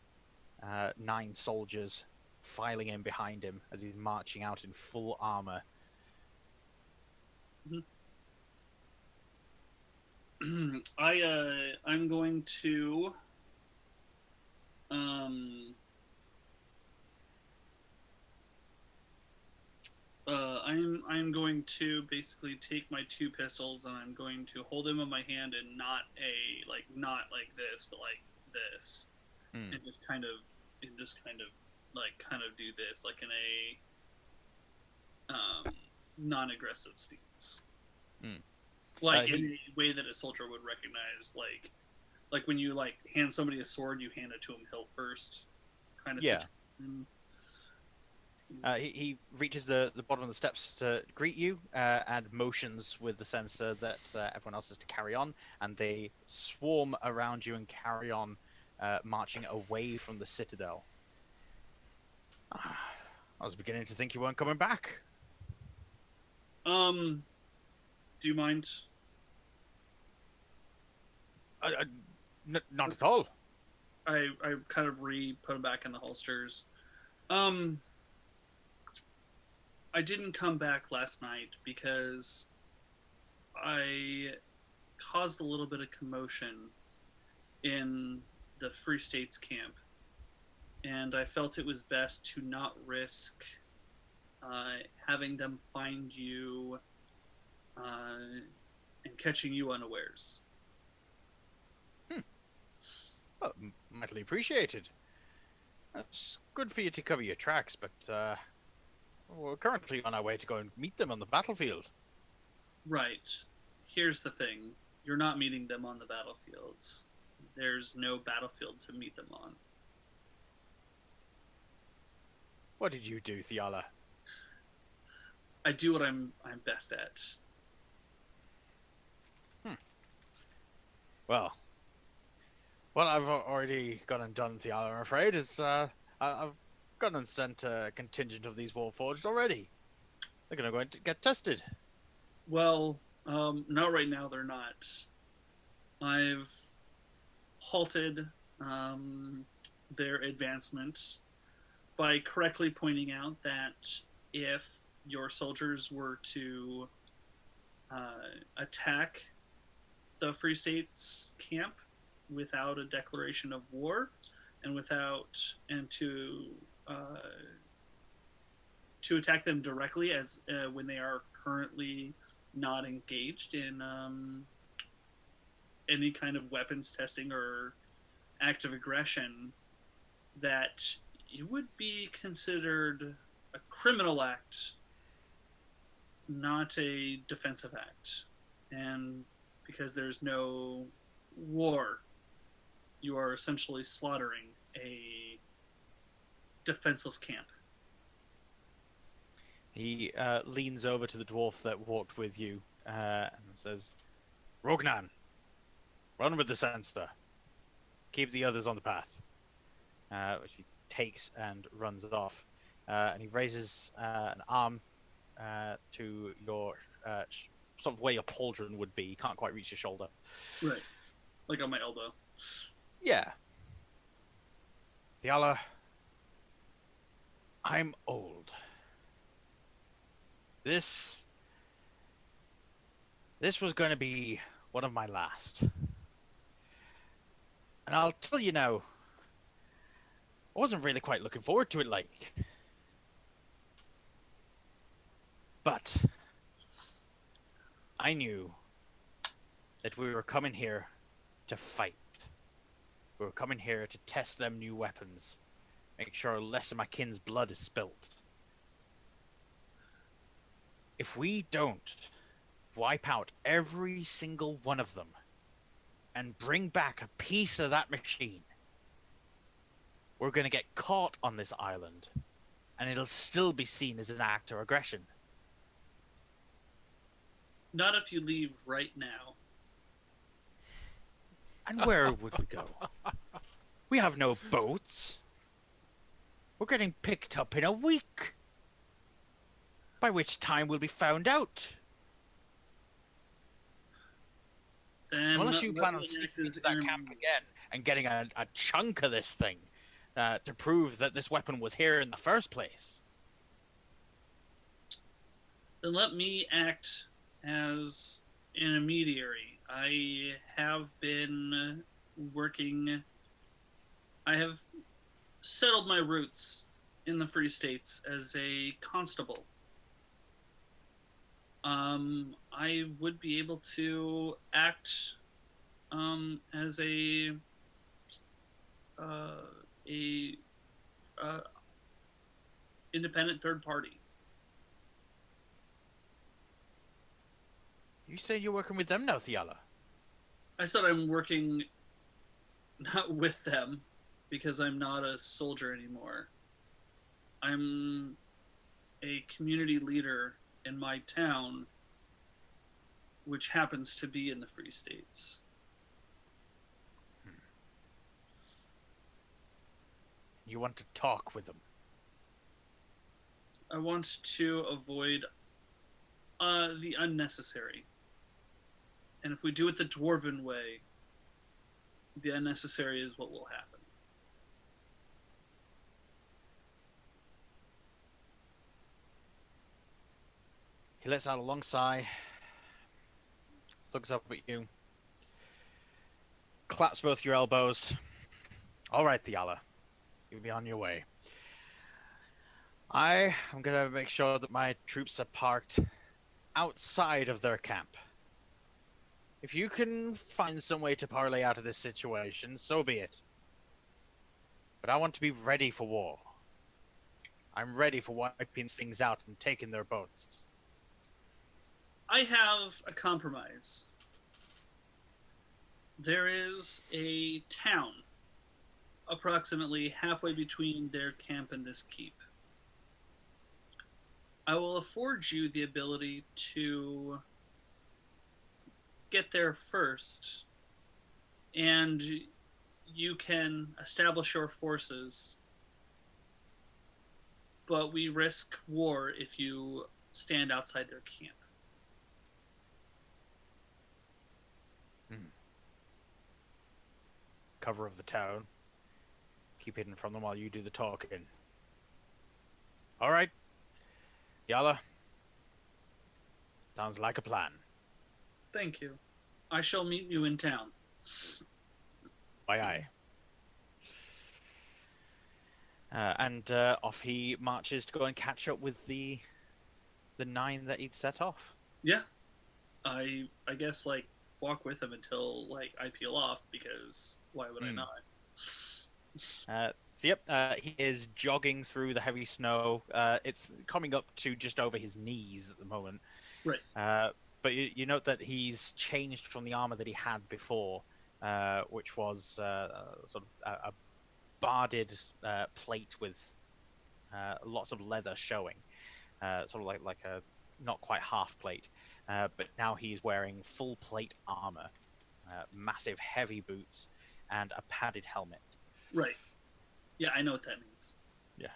9 soldiers filing in behind him as he's marching out in full armor. I'm going to I'm going to basically take my 2 pistols and I'm going to hold them in my hand and not like this, but like this, and just kind of do this like in a non-aggressive stance, like in a way that a soldier would recognize, like when you like hand somebody a sword, you hand it to them hilt first, kind of situation. He reaches the bottom of the steps to greet you and motions with the censer that everyone else is to carry on, and they swarm around you and carry on marching away from the citadel. I was beginning to think you weren't coming back. Do you mind? Not at all. I kind of put them back in the holsters. I didn't come back last night because I caused a little bit of commotion in the Free States camp, and I felt it was best to not risk having them find you and catching you unawares. Well, mightily appreciated. That's good for you to cover your tracks, but we're currently on our way to go and meet them on the battlefield. Right. Here's the thing. You're not meeting them on the battlefields. There's no battlefield to meet them on. What did you do, Thiala? I do what I'm best at. Well, what I've already gone and done, Thiala, I'm afraid, is I've gone and sent a contingent of these Warforged already. They're going to go and get tested. Well, not right now. They're not. I've halted their advancement by correctly pointing out that if your soldiers were to attack the Free States camp without a declaration of war and to attack them directly as when they are currently not engaged in any kind of weapons testing or act of aggression, that it would be considered a criminal act, not a defensive act. And because there's no war, you are essentially slaughtering a defenseless camp. He leans over to the dwarf that walked with you and says, Rognan, run with the censer. Keep the others on the path. Which he takes and runs off. And he raises an arm to your sort of where your pauldron would be. You can't quite reach your shoulder. Right. Like on my elbow. Yeah. Thiala, I'm old. This was going to be one of my last. And I'll tell you now, I wasn't really quite looking forward to it, like. But I knew that we were coming here to fight. We were coming here to test them new weapons. Make sure less of my kin's blood is spilt. If we don't wipe out every single one of them and bring back a piece of that machine, we're going to get caught on this island, and it'll still be seen as an act of aggression. Not if you leave right now. And where would we go? We have no boats. We're getting picked up in a week. By which time we'll be found out. Then Unless you plan on sneaking into that camp again and getting a chunk of this thing to prove that this weapon was here in the first place. Then let me act as an intermediary. I have been working... I have settled my roots in the Free States as a constable. I would be able to act as a independent third party. You say you're working with them now, Thiala? I said I'm working not with them because I'm not a soldier anymore. I'm a community leader in my town, which happens to be in the Free States. You want to talk with them? I want to avoid the unnecessary. And if we do it the Dwarven way, the unnecessary is what will happen. He lets out a long sigh, looks up at you, claps both your elbows. All right, Thiala, you'll be on your way. I am going to make sure that my troops are parked outside of their camp. If you can find some way to parlay out of this situation, so be it. But I want to be ready for war. I'm ready for wiping things out and taking their boats. I have a compromise. There is a town approximately halfway between their camp and this keep. I will afford you the ability to get there first, and you can establish your forces, but we risk war if you stand outside their camp. Cover of the town. Keep hidden from them while you do the talking. All right. Yala. Sounds like a plan. Thank you. I shall meet you in town. Aye, aye. And off he marches to go and catch up with the 9 that he'd set off. Yeah. I guess, like, walk with him until, like, I peel off, because why would I not? He is jogging through the heavy snow. It's coming up to just over his knees at the moment. Right. But you note that he's changed from the armor that he had before, which was sort of a barded plate with lots of leather showing, sort of like a not quite half plate. But now he's wearing full plate armor, massive heavy boots, and a padded helmet. Right. Yeah, I know what that means. Yeah.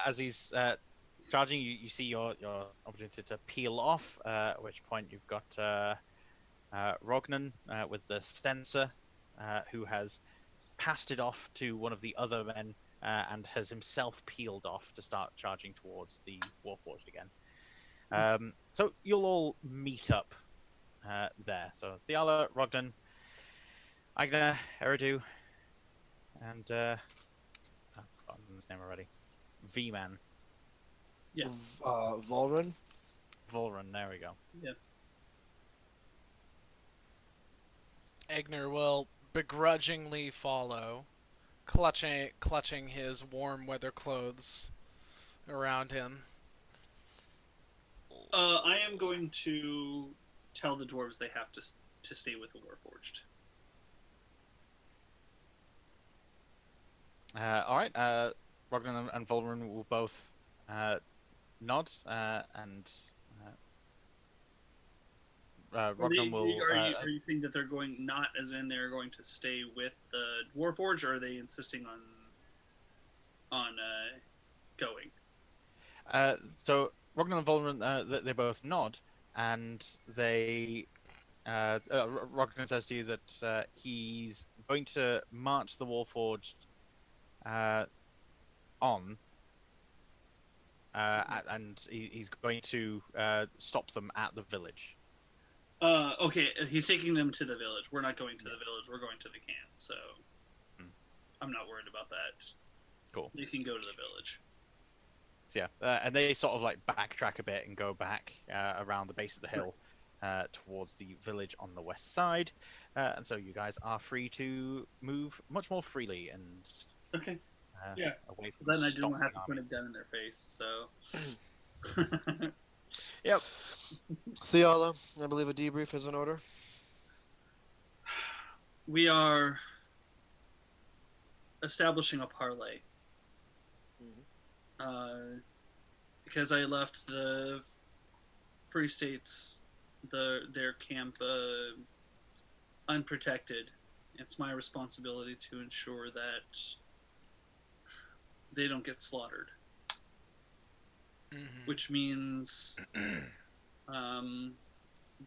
As he's charging, you see your opportunity to peel off, at which point you've got Rognan with the censer, who has passed it off to one of the other men and has himself peeled off to start charging towards the Warforged again. So you'll all meet up there. So Thiala, Rognan, Eigner, Eridu, and I've forgotten his name already. V-Man. Yeah. Volrun. Volrun, there we go. Yeah. Eigner will begrudgingly follow, clutching his warm weather clothes around him. I am going to tell the dwarves they have to stay with the Warforged. All right. Rognan and Volrun will both nod, and Rognan will. Are you saying that they're going, not as in they're going to stay with the Warforged, or are they insisting on going? So Rognan and Volrun, they both nod, and they. Rognan says to you that he's going to march the Warforged on, and he's going to stop them at the village. Okay, he's taking them to the village. We're not going to the village. We're going to the camp. So I'm not worried about that. Cool. They can go to the village. So yeah, and they sort of like backtrack a bit and go back around the base of the hill towards the village on the west side, and so you guys are free to move much more freely and okay. Away from Then the I didn't have to army. put a gun in their face. So. Yep. Thiala, I believe a debrief is in order. We are establishing a parlay. Because I left the Free States, their camp, unprotected. It's my responsibility to ensure that they don't get slaughtered. Mm-hmm. Which means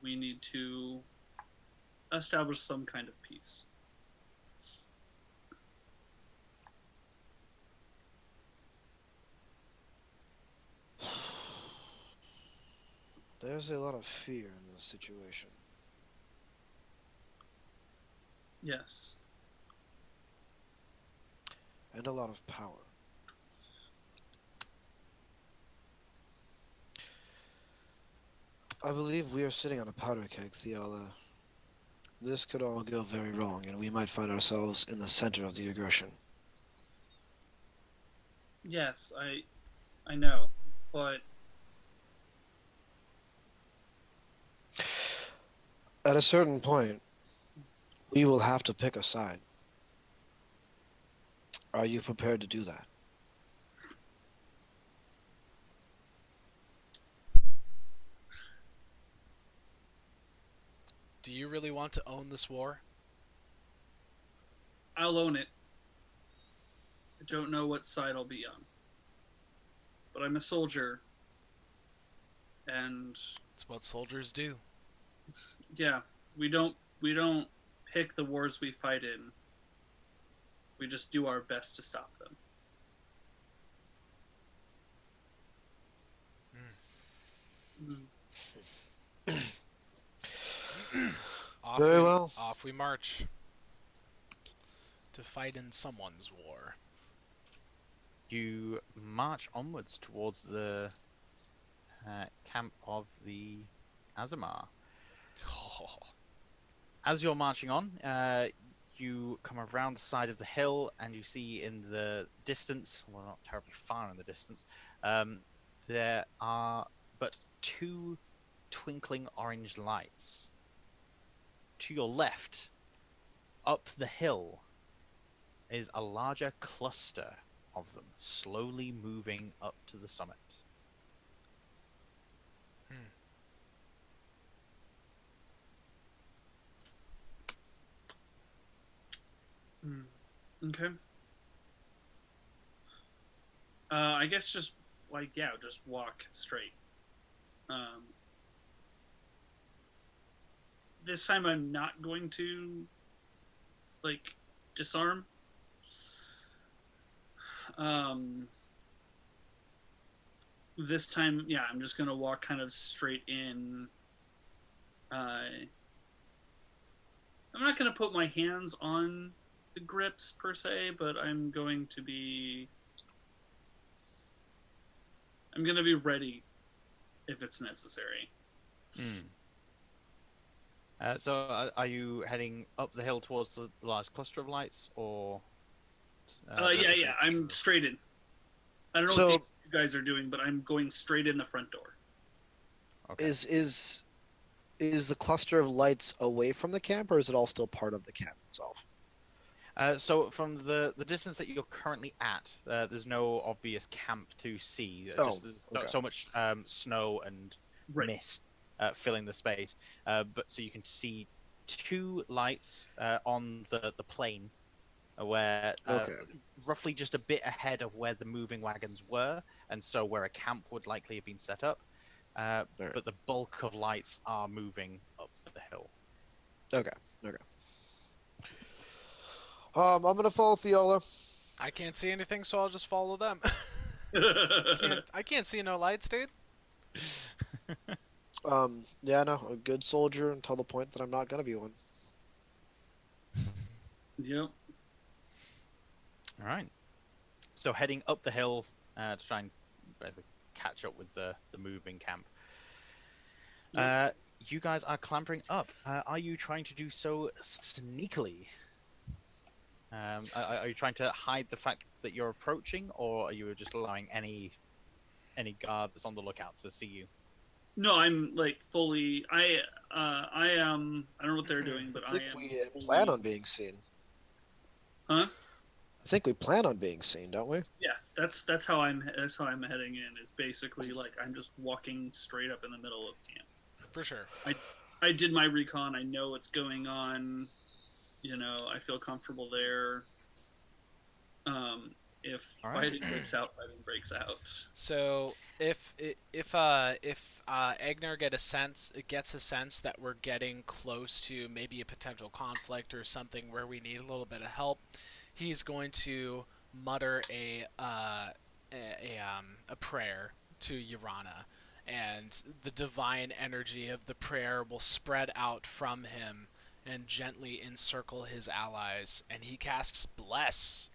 we need to establish some kind of peace. There's a lot of fear in this situation. Yes. And a lot of power. I believe we are sitting on a powder keg, Thiala. This could all go very wrong, and we might find ourselves in the center of the aggression. Yes, I know, but At a certain point, we will have to pick a side. Are you prepared to do that? Do you really want to own this war? I'll own it. I don't know what side I'll be on. But I'm a soldier. And It's what soldiers do. yeah, we don't pick the wars we fight in. We just do our best to stop them. Very well. Off we march to fight in someone's war. You march onwards towards the camp of the aasimar. As you're marching on, you come around the side of the hill and you see in the distance, well, not terribly far in the distance, there are but two twinkling orange lights. To your left, up the hill, is a larger cluster of them, slowly moving up to the summit. Okay. I guess just just walk straight. This time I'm not going to disarm. This time, yeah, I'm just gonna walk kind of straight in. I'm not gonna put my hands on the grips per se, but I'm going to be ready if it's necessary. So are you heading up the hill towards the large cluster of lights, or? Yeah. I'm straight in. I don't know what you guys are doing, but I'm going straight in the front door. Okay. Is the cluster of lights away from the camp, or is it all still part of the camp itself? So from the distance that you're currently at, there's no obvious camp to see. So much snow and mist filling the space. But so you can see two lights on the plain, where roughly just a bit ahead of where the moving wagons were, and so where a camp would likely have been set up. But the bulk of lights are moving up the hill. Okay. I'm gonna follow Thiala. I can't see anything, so I'll just follow them. I can't see no lights, dude. Yeah, no, a good soldier until the point that I'm not gonna be one. Yep. All right. So heading up the hill to try and basically catch up with the moving camp. You guys are clambering up. Are you trying to do so sneakily? Are you trying to hide the fact that you're approaching, or are you just allowing any guards on the lookout to see you? No, I'm fully. I am. I don't know what they're doing, but I am. We plan on being seen. Huh? I think we plan on being seen, don't we? Yeah, that's how I'm heading in. Is basically I'm just walking straight up in the middle of camp. For sure. I did my recon. I know what's going on. I feel comfortable there. If All right. fighting breaks out, fighting breaks out. So if Eigner gets a sense that we're getting close to maybe a potential conflict or something where we need a little bit of help, he's going to mutter a prayer to Urana, and the divine energy of the prayer will spread out from him and gently encircle his allies, and he casts Bless.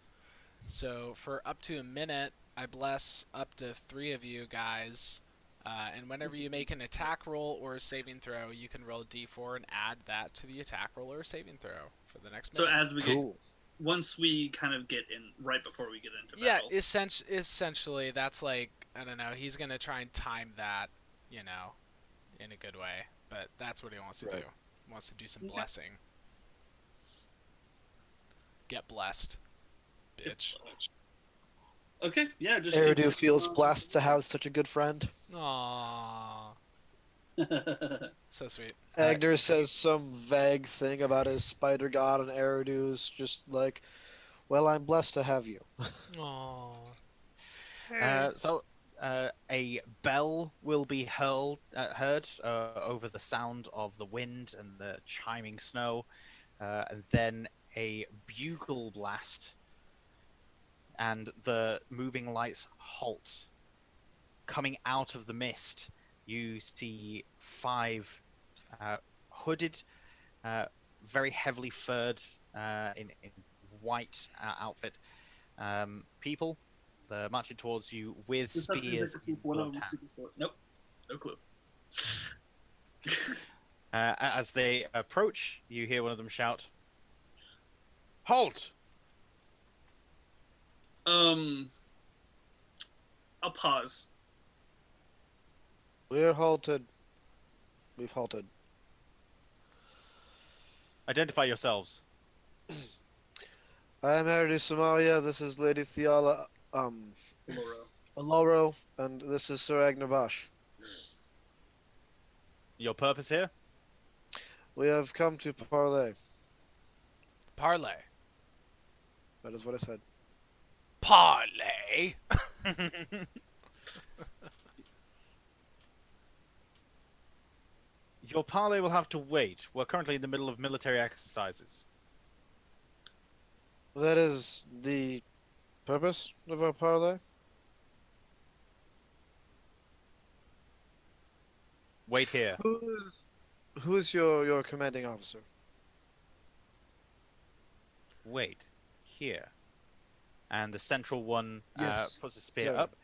So for up to a minute, I bless up to 3 of you guys. And whenever you make an attack roll or a saving throw, you can roll a d4 and add that to the attack roll or saving throw for the next So minute. as we Cool. once we kind of get in, right before we get into Yeah, battle. essentially, that's like, I don't know, he's going to try and time that, in a good way. But that's what he wants to do. Right. He wants to do some Okay. blessing. Get blessed, bitch. Okay, yeah, just Eridu feels blessed to have such a good friend. Aww. So sweet. Eigner says some vague thing about his spider god, and Eridu's just like, well, I'm blessed to have you. Aww. So a bell will be heard over the sound of the wind and the chiming snow, and then a bugle blast, and the moving lights halt. Coming out of the mist, you see 5 hooded, very heavily furred, in white outfit people. They're marching towards you with Just have to spears. check to see if one of them is super short. Nope, no clue. As they approach, you hear one of them shout, "Halt!" I'll pause. We're halted. We've halted. Identify yourselves. I am Eridu Samaria. This is Lady Thiala, Laura. Aloro, and this is Sir Eigner Bosch. Your purpose here? We have come to parley. Parlay. That is what I said. Parlay. Your parley will have to wait. We're currently in the middle of military exercises. That is the purpose of our parley. Wait here. Who is your commanding officer? Wait here. And the central one Yes. puts a spear Yeah. up,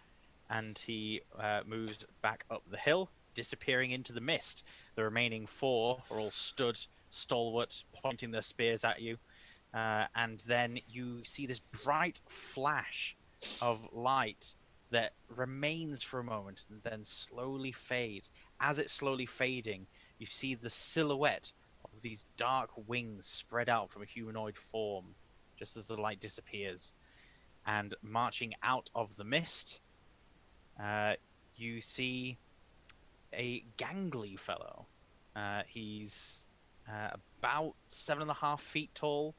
and he moves back up the hill, disappearing into the mist. The remaining 4 are all stood stalwart, pointing their spears at you. And then you see this bright flash of light that remains for a moment and then slowly fades. As it's slowly fading, you see the silhouette of these dark wings spread out from a humanoid form just as the light disappears. And marching out of the mist, you see a gangly fellow. He's about 7.5 feet tall,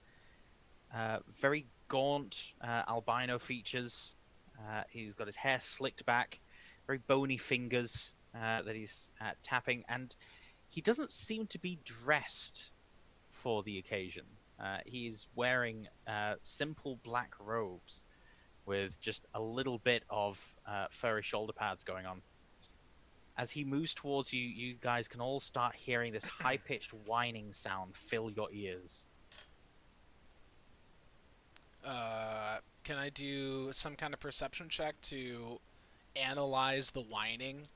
very gaunt albino features. He's got his hair slicked back, very bony fingers that he's tapping, and he doesn't seem to be dressed for the occasion. He's wearing simple black robes with just a little bit of furry shoulder pads going on. As he moves towards you, you guys can all start hearing this high-pitched whining sound fill your ears. Can I do some kind of perception check to analyze the whining?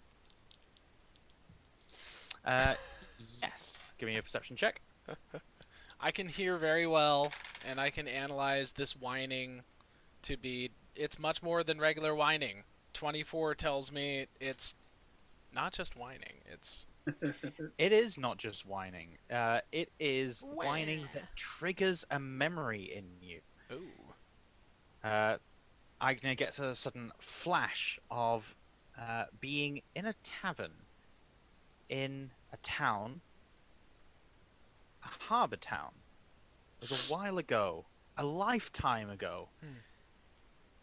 Yes. Give me a perception check. I can hear very well, and I can analyze this whining to be... It's much more than regular whining. 24 tells me it's not just whining. It's... It is not just whining. It is whining that triggers a memory in you. Ooh. Eigner gets a sudden flash of being in a tavern in a town, a harbour town. It was a while ago, a lifetime ago.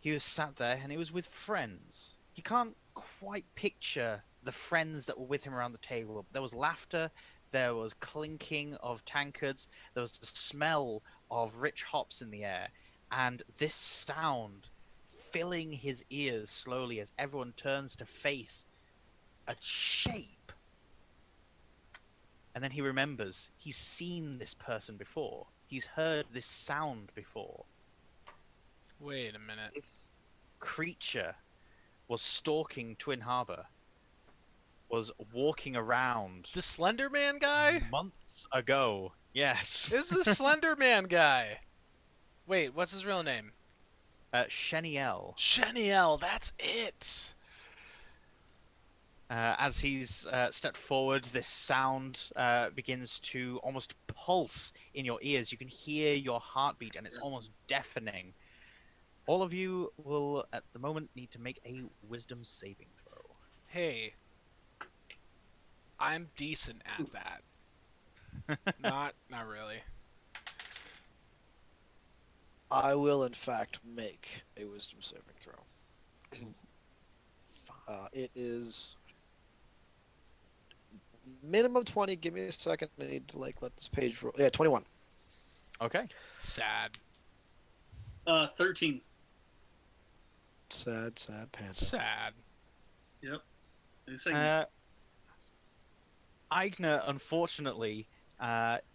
he was sat there and he was with friends. He can't quite picture the friends that were with him around the table. There was laughter, there was clinking of tankards, there was the smell of rich hops in the air, and this sound filling his ears slowly as everyone turns to face a shape. And then he remembers he's seen this person before. He's heard this sound before. Wait a minute. This creature was stalking Twin Harbor, was walking around The Slender Man guy? months ago. Yes. Is the Slender Man guy? Wait, what's his real name? Sheniel. Sheniel, that's it. As he's stepped forward, this sound begins to almost pulse in your ears. You can hear your heartbeat, and it's almost deafening. All of you will, at the moment, need to make a wisdom saving throw. Hey, I'm decent at that. not really. I will, in fact, make a wisdom saving throw. It is minimum 20. Give me a second. I need to let this page roll. Yeah, 21. Okay. Sad. 13. Sad panda. Sad. Yep. He's saying, Eigner, unfortunately,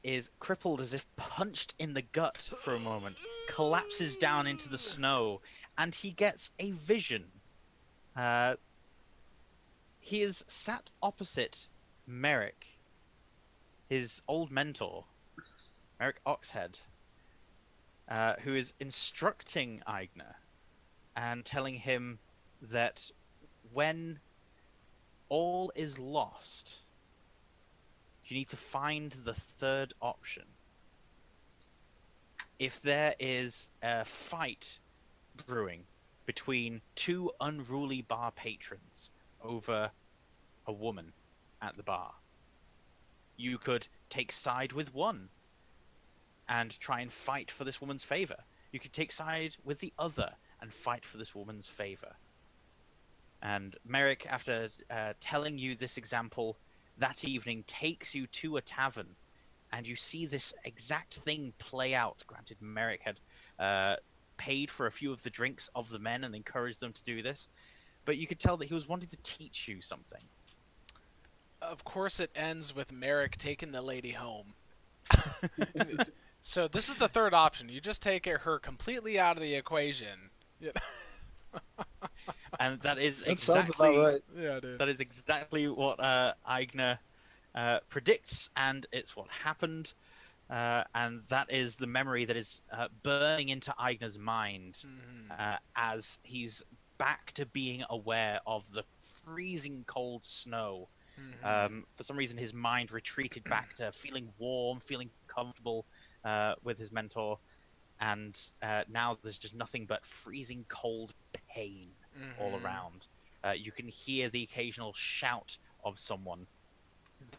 is crippled as if punched in the gut for a moment, collapses down into the snow, and he gets a vision. He is sat opposite Merrick, his old mentor, Merrick Oxhead, who is instructing Eigner and telling him that when all is lost, you need to find the third option. If there is a fight brewing between two unruly bar patrons over a woman at the bar, you could take side with one and try and fight for this woman's favor. You could take side with the other and fight for this woman's favor. And Merrick, after telling you this example, that evening takes you to a tavern, and you see this exact thing play out. Granted, Merrick had paid for a few of the drinks of the men and encouraged them to do this, but you could tell that he was wanting to teach you something. Of course it ends with Merrick taking the lady home. So this is the third option. You just take her completely out of the equation. Yeah. And that is That sounds about exactly right. Yeah, dude. that is exactly what Eigner predicts, and it's what happened. And that is the memory that is burning into Eigner's mind as he's back to being aware of the freezing cold snow. For some reason, his mind retreated back to feeling warm, feeling comfortable with his mentor, and now there's just nothing but freezing cold pain all around. You can hear the occasional shout of someone.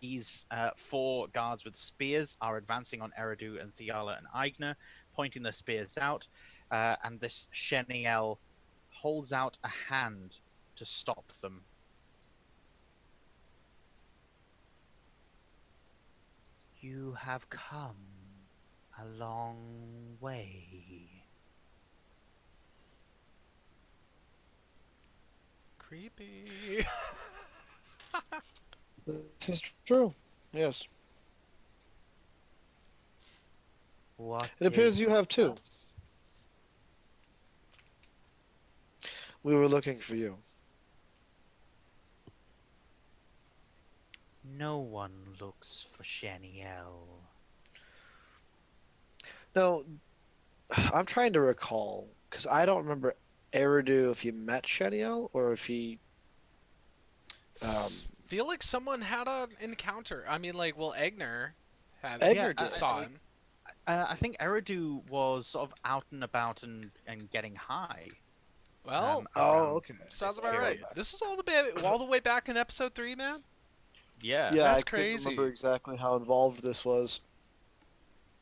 These four guards with spears are advancing on Eridu and Thiala and Eigner, pointing their spears out, and this Sheniel holds out a hand to stop them. You have come a long way. Creepy. This is true. Yes. What It appears is- you have two. We were looking for you. No one looks for Sheniel. No, I'm trying to recall because I don't remember Eridu if he met Sheniel or if he. Feel like someone had an encounter. I mean, like, well, Eigner had Egner yeah, did. saw him. I think Eridu was sort of out and about and getting high. Well, Oh, around- okay. sounds about Yeah. right. This is all the way back in episode 3, man. Yeah. Yeah, That's I couldn't crazy. remember exactly how involved this was.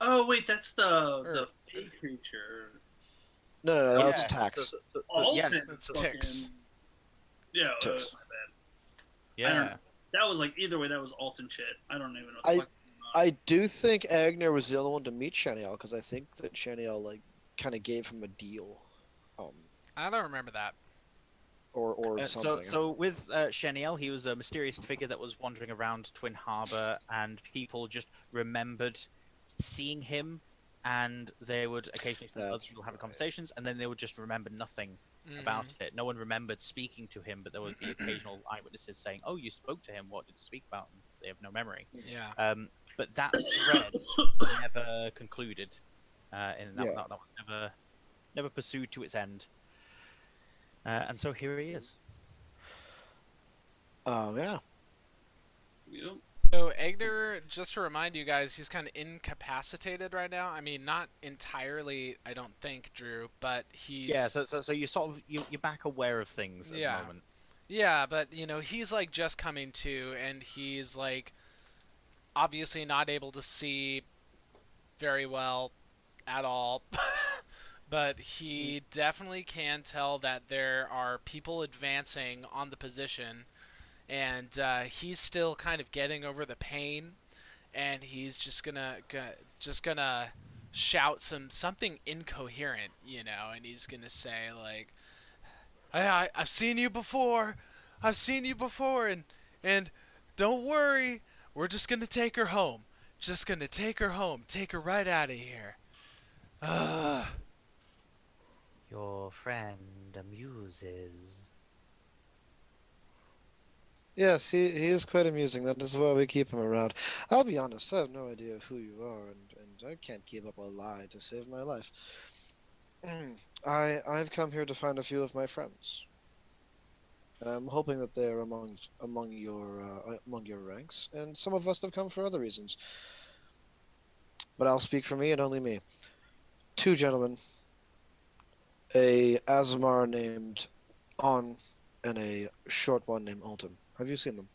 oh, wait, that's the fey creature. No, Yeah. that's tax. Yeah, Alton. It's fucking- Tix. Yeah, Tix. my bad. yeah. I don't know. That was like either way. That was Alton shit. I don't even know. What I- the fuck I do think Eigner was the only one to meet Shaniel because I think that Shaniel like kind of gave him a deal, I don't remember that. or So, something. so with Cheniel, he was a mysterious figure that was wandering around Twin Harbor, and people just remembered seeing him, and they would occasionally see other That's people having right. conversations, and then they would just remember nothing Mhm. about it. No one remembered speaking to him, but there would be occasional eyewitnesses saying, "Oh, you spoke to him. What did you speak about?" And they have no memory. Yeah. But that thread never concluded, and that, Yeah. that was never pursued to its end. And so here he is. Yeah. Yep. So Eigner, just to remind you guys, he's kind of incapacitated right now. I mean, not entirely, I don't think, Drew, but he's Yeah, so you sort of you're back aware of things at Yeah. the moment. Yeah, but he's like just coming to, and he's like obviously not able to see very well at all. But he definitely can tell that there are people advancing on the position, and he's still kind of getting over the pain, and he's just gonna shout something incoherent, and he's gonna say like, I've seen you before, and don't worry, we're just gonna take her home, take her right out of here. Ugh. Your friend amuses. Yes, he is quite amusing. That is why we keep him around. I'll be honest, I have no idea who you are, and I can't keep up a lie to save my life. I've come here to find a few of my friends. And I'm hoping that they're among your ranks, and some of us have come for other reasons. But I'll speak for me and only me. Two gentlemen, a aasimar named On, and a short one named Alton. Have you seen them?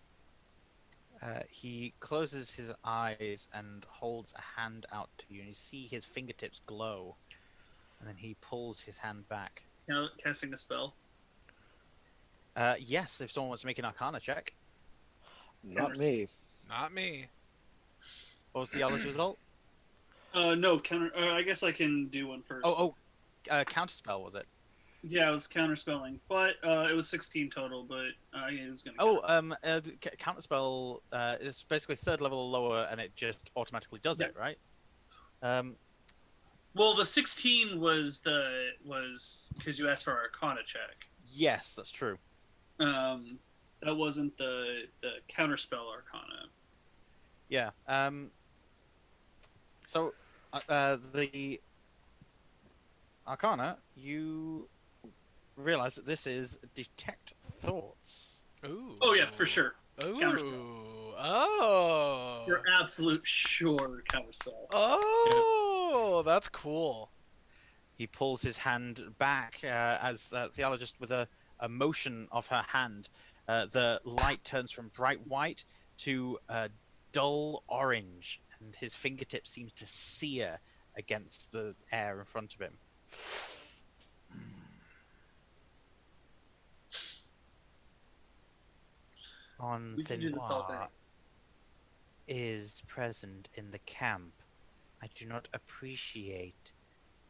He closes his eyes and holds a hand out to you, and you see his fingertips glow. And then he pulls his hand back. Casting a spell. Yes, if someone wants to make an Arcana check. Not me. Not me. What was the other result? No counter. I guess I can do one first. Counterspell was it? Yeah, it was counterspelling, but it was 16 total. But it was gonna. Counterspell is basically third level or lower, and it just automatically does it, right? Well, the 16 was because you asked for our Arcana check. Yes, that's true. That wasn't the counterspell Arcana. Yeah. So the Arcana, you realize that this is detect thoughts. Ooh. Oh yeah, for sure. Ooh. Counterspell. Oh. For absolute sure counterspell. Oh, that's cool. He pulls his hand back as Thiala, just with a motion of her hand, the light turns from bright white to dull orange, and his fingertips seem to sear against the air in front of him. On We can do this all day. Thinwa is present in the camp. I do not appreciate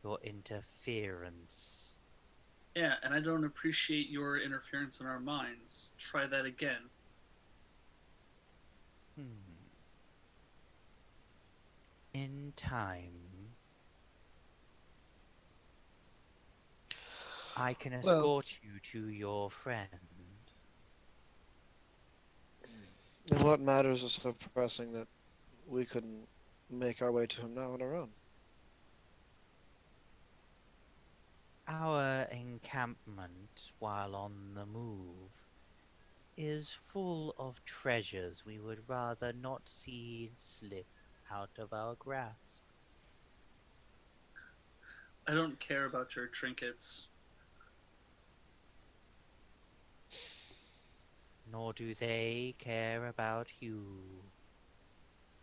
your interference. Yeah, and I don't appreciate your interference in our minds. Try that again. In time, I can escort you to your friend. And what matters is so pressing that we couldn't make our way to him now on our own. Our encampment, while on the move, is full of treasures we would rather not see slip out of our grasp. I don't care about your trinkets. Nor do they care about you.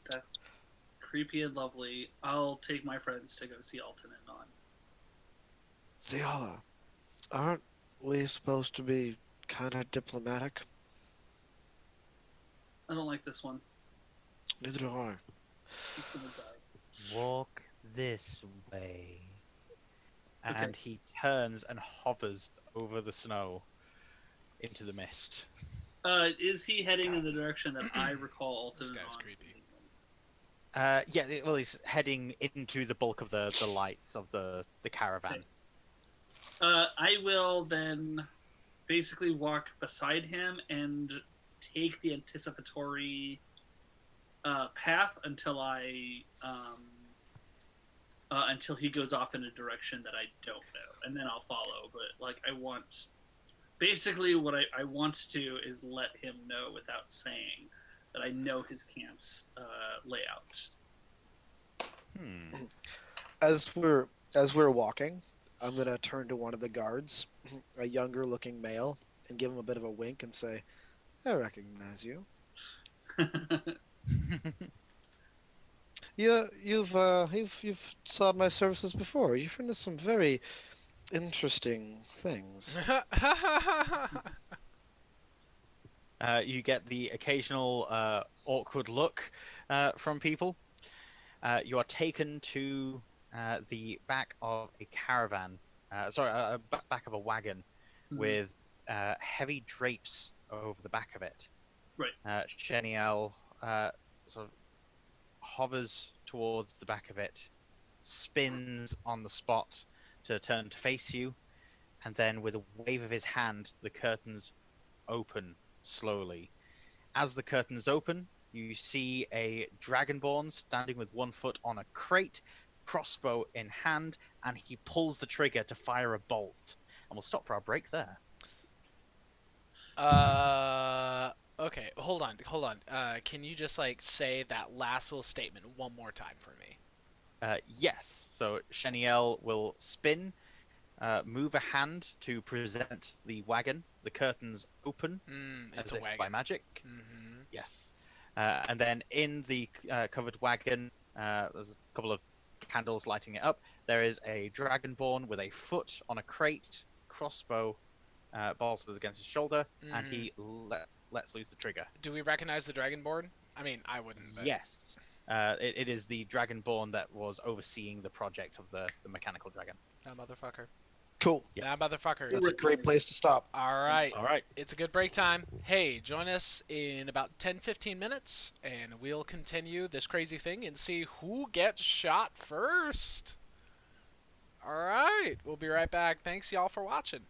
That's creepy and lovely. I'll take my friends to go see Alton and On. Thiala, aren't we supposed to be kind of diplomatic? I don't like this one. Neither do I. He's gonna die. Walk this way. Okay. And he turns and hovers over the snow into the mist. Is he heading in the direction that I recall Alton This guy's on? creepy. Yeah, well, he's heading into the bulk of the lights of the caravan. I will then basically walk beside him and take the anticipatory path until until he goes off in a direction that I don't know, and then I'll follow. But like, I want basically what I want to is let him know without saying that I know his camp's layout. As we're walking, I'm gonna turn to one of the guards, a younger looking male, and give him a bit of a wink and say, "I recognize you. You've sought my services before. You've into some very interesting things." You get the occasional awkward look from people. You are taken to the back of a caravan. Back of a wagon with heavy drapes over the back of it. Right. Sheniel sort of hovers towards the back of it, spins on the spot to turn to face you, and then with a wave of his hand, the curtains open slowly. As the curtains open, you see a dragonborn standing with one foot on a crate, crossbow in hand, and he pulls the trigger to fire a bolt. And we'll stop for our break there. Okay, hold on. Can you just like say that last little statement one more time for me? Yes. So Sheniel will spin, move a hand to present the wagon. The curtains open It's as a if wagon. by magic. Mm-hmm. Yes. And then in the covered wagon, there's a couple of candles lighting it up. There is a dragonborn with a foot on a crate, crossbow bolstered against his shoulder, and he lets loose the trigger. Do we recognize the dragonborn? I mean, I wouldn't. But... Yes. It is the dragonborn that was overseeing the project of the mechanical dragon. That motherfucker. Cool. That motherfucker. That's a great place to stop. All right. All right. It's a good break time. Hey, join us in about 10-15 minutes, and we'll continue this crazy thing and see who gets shot first. All right. We'll be right back. Thanks, y'all, for watching.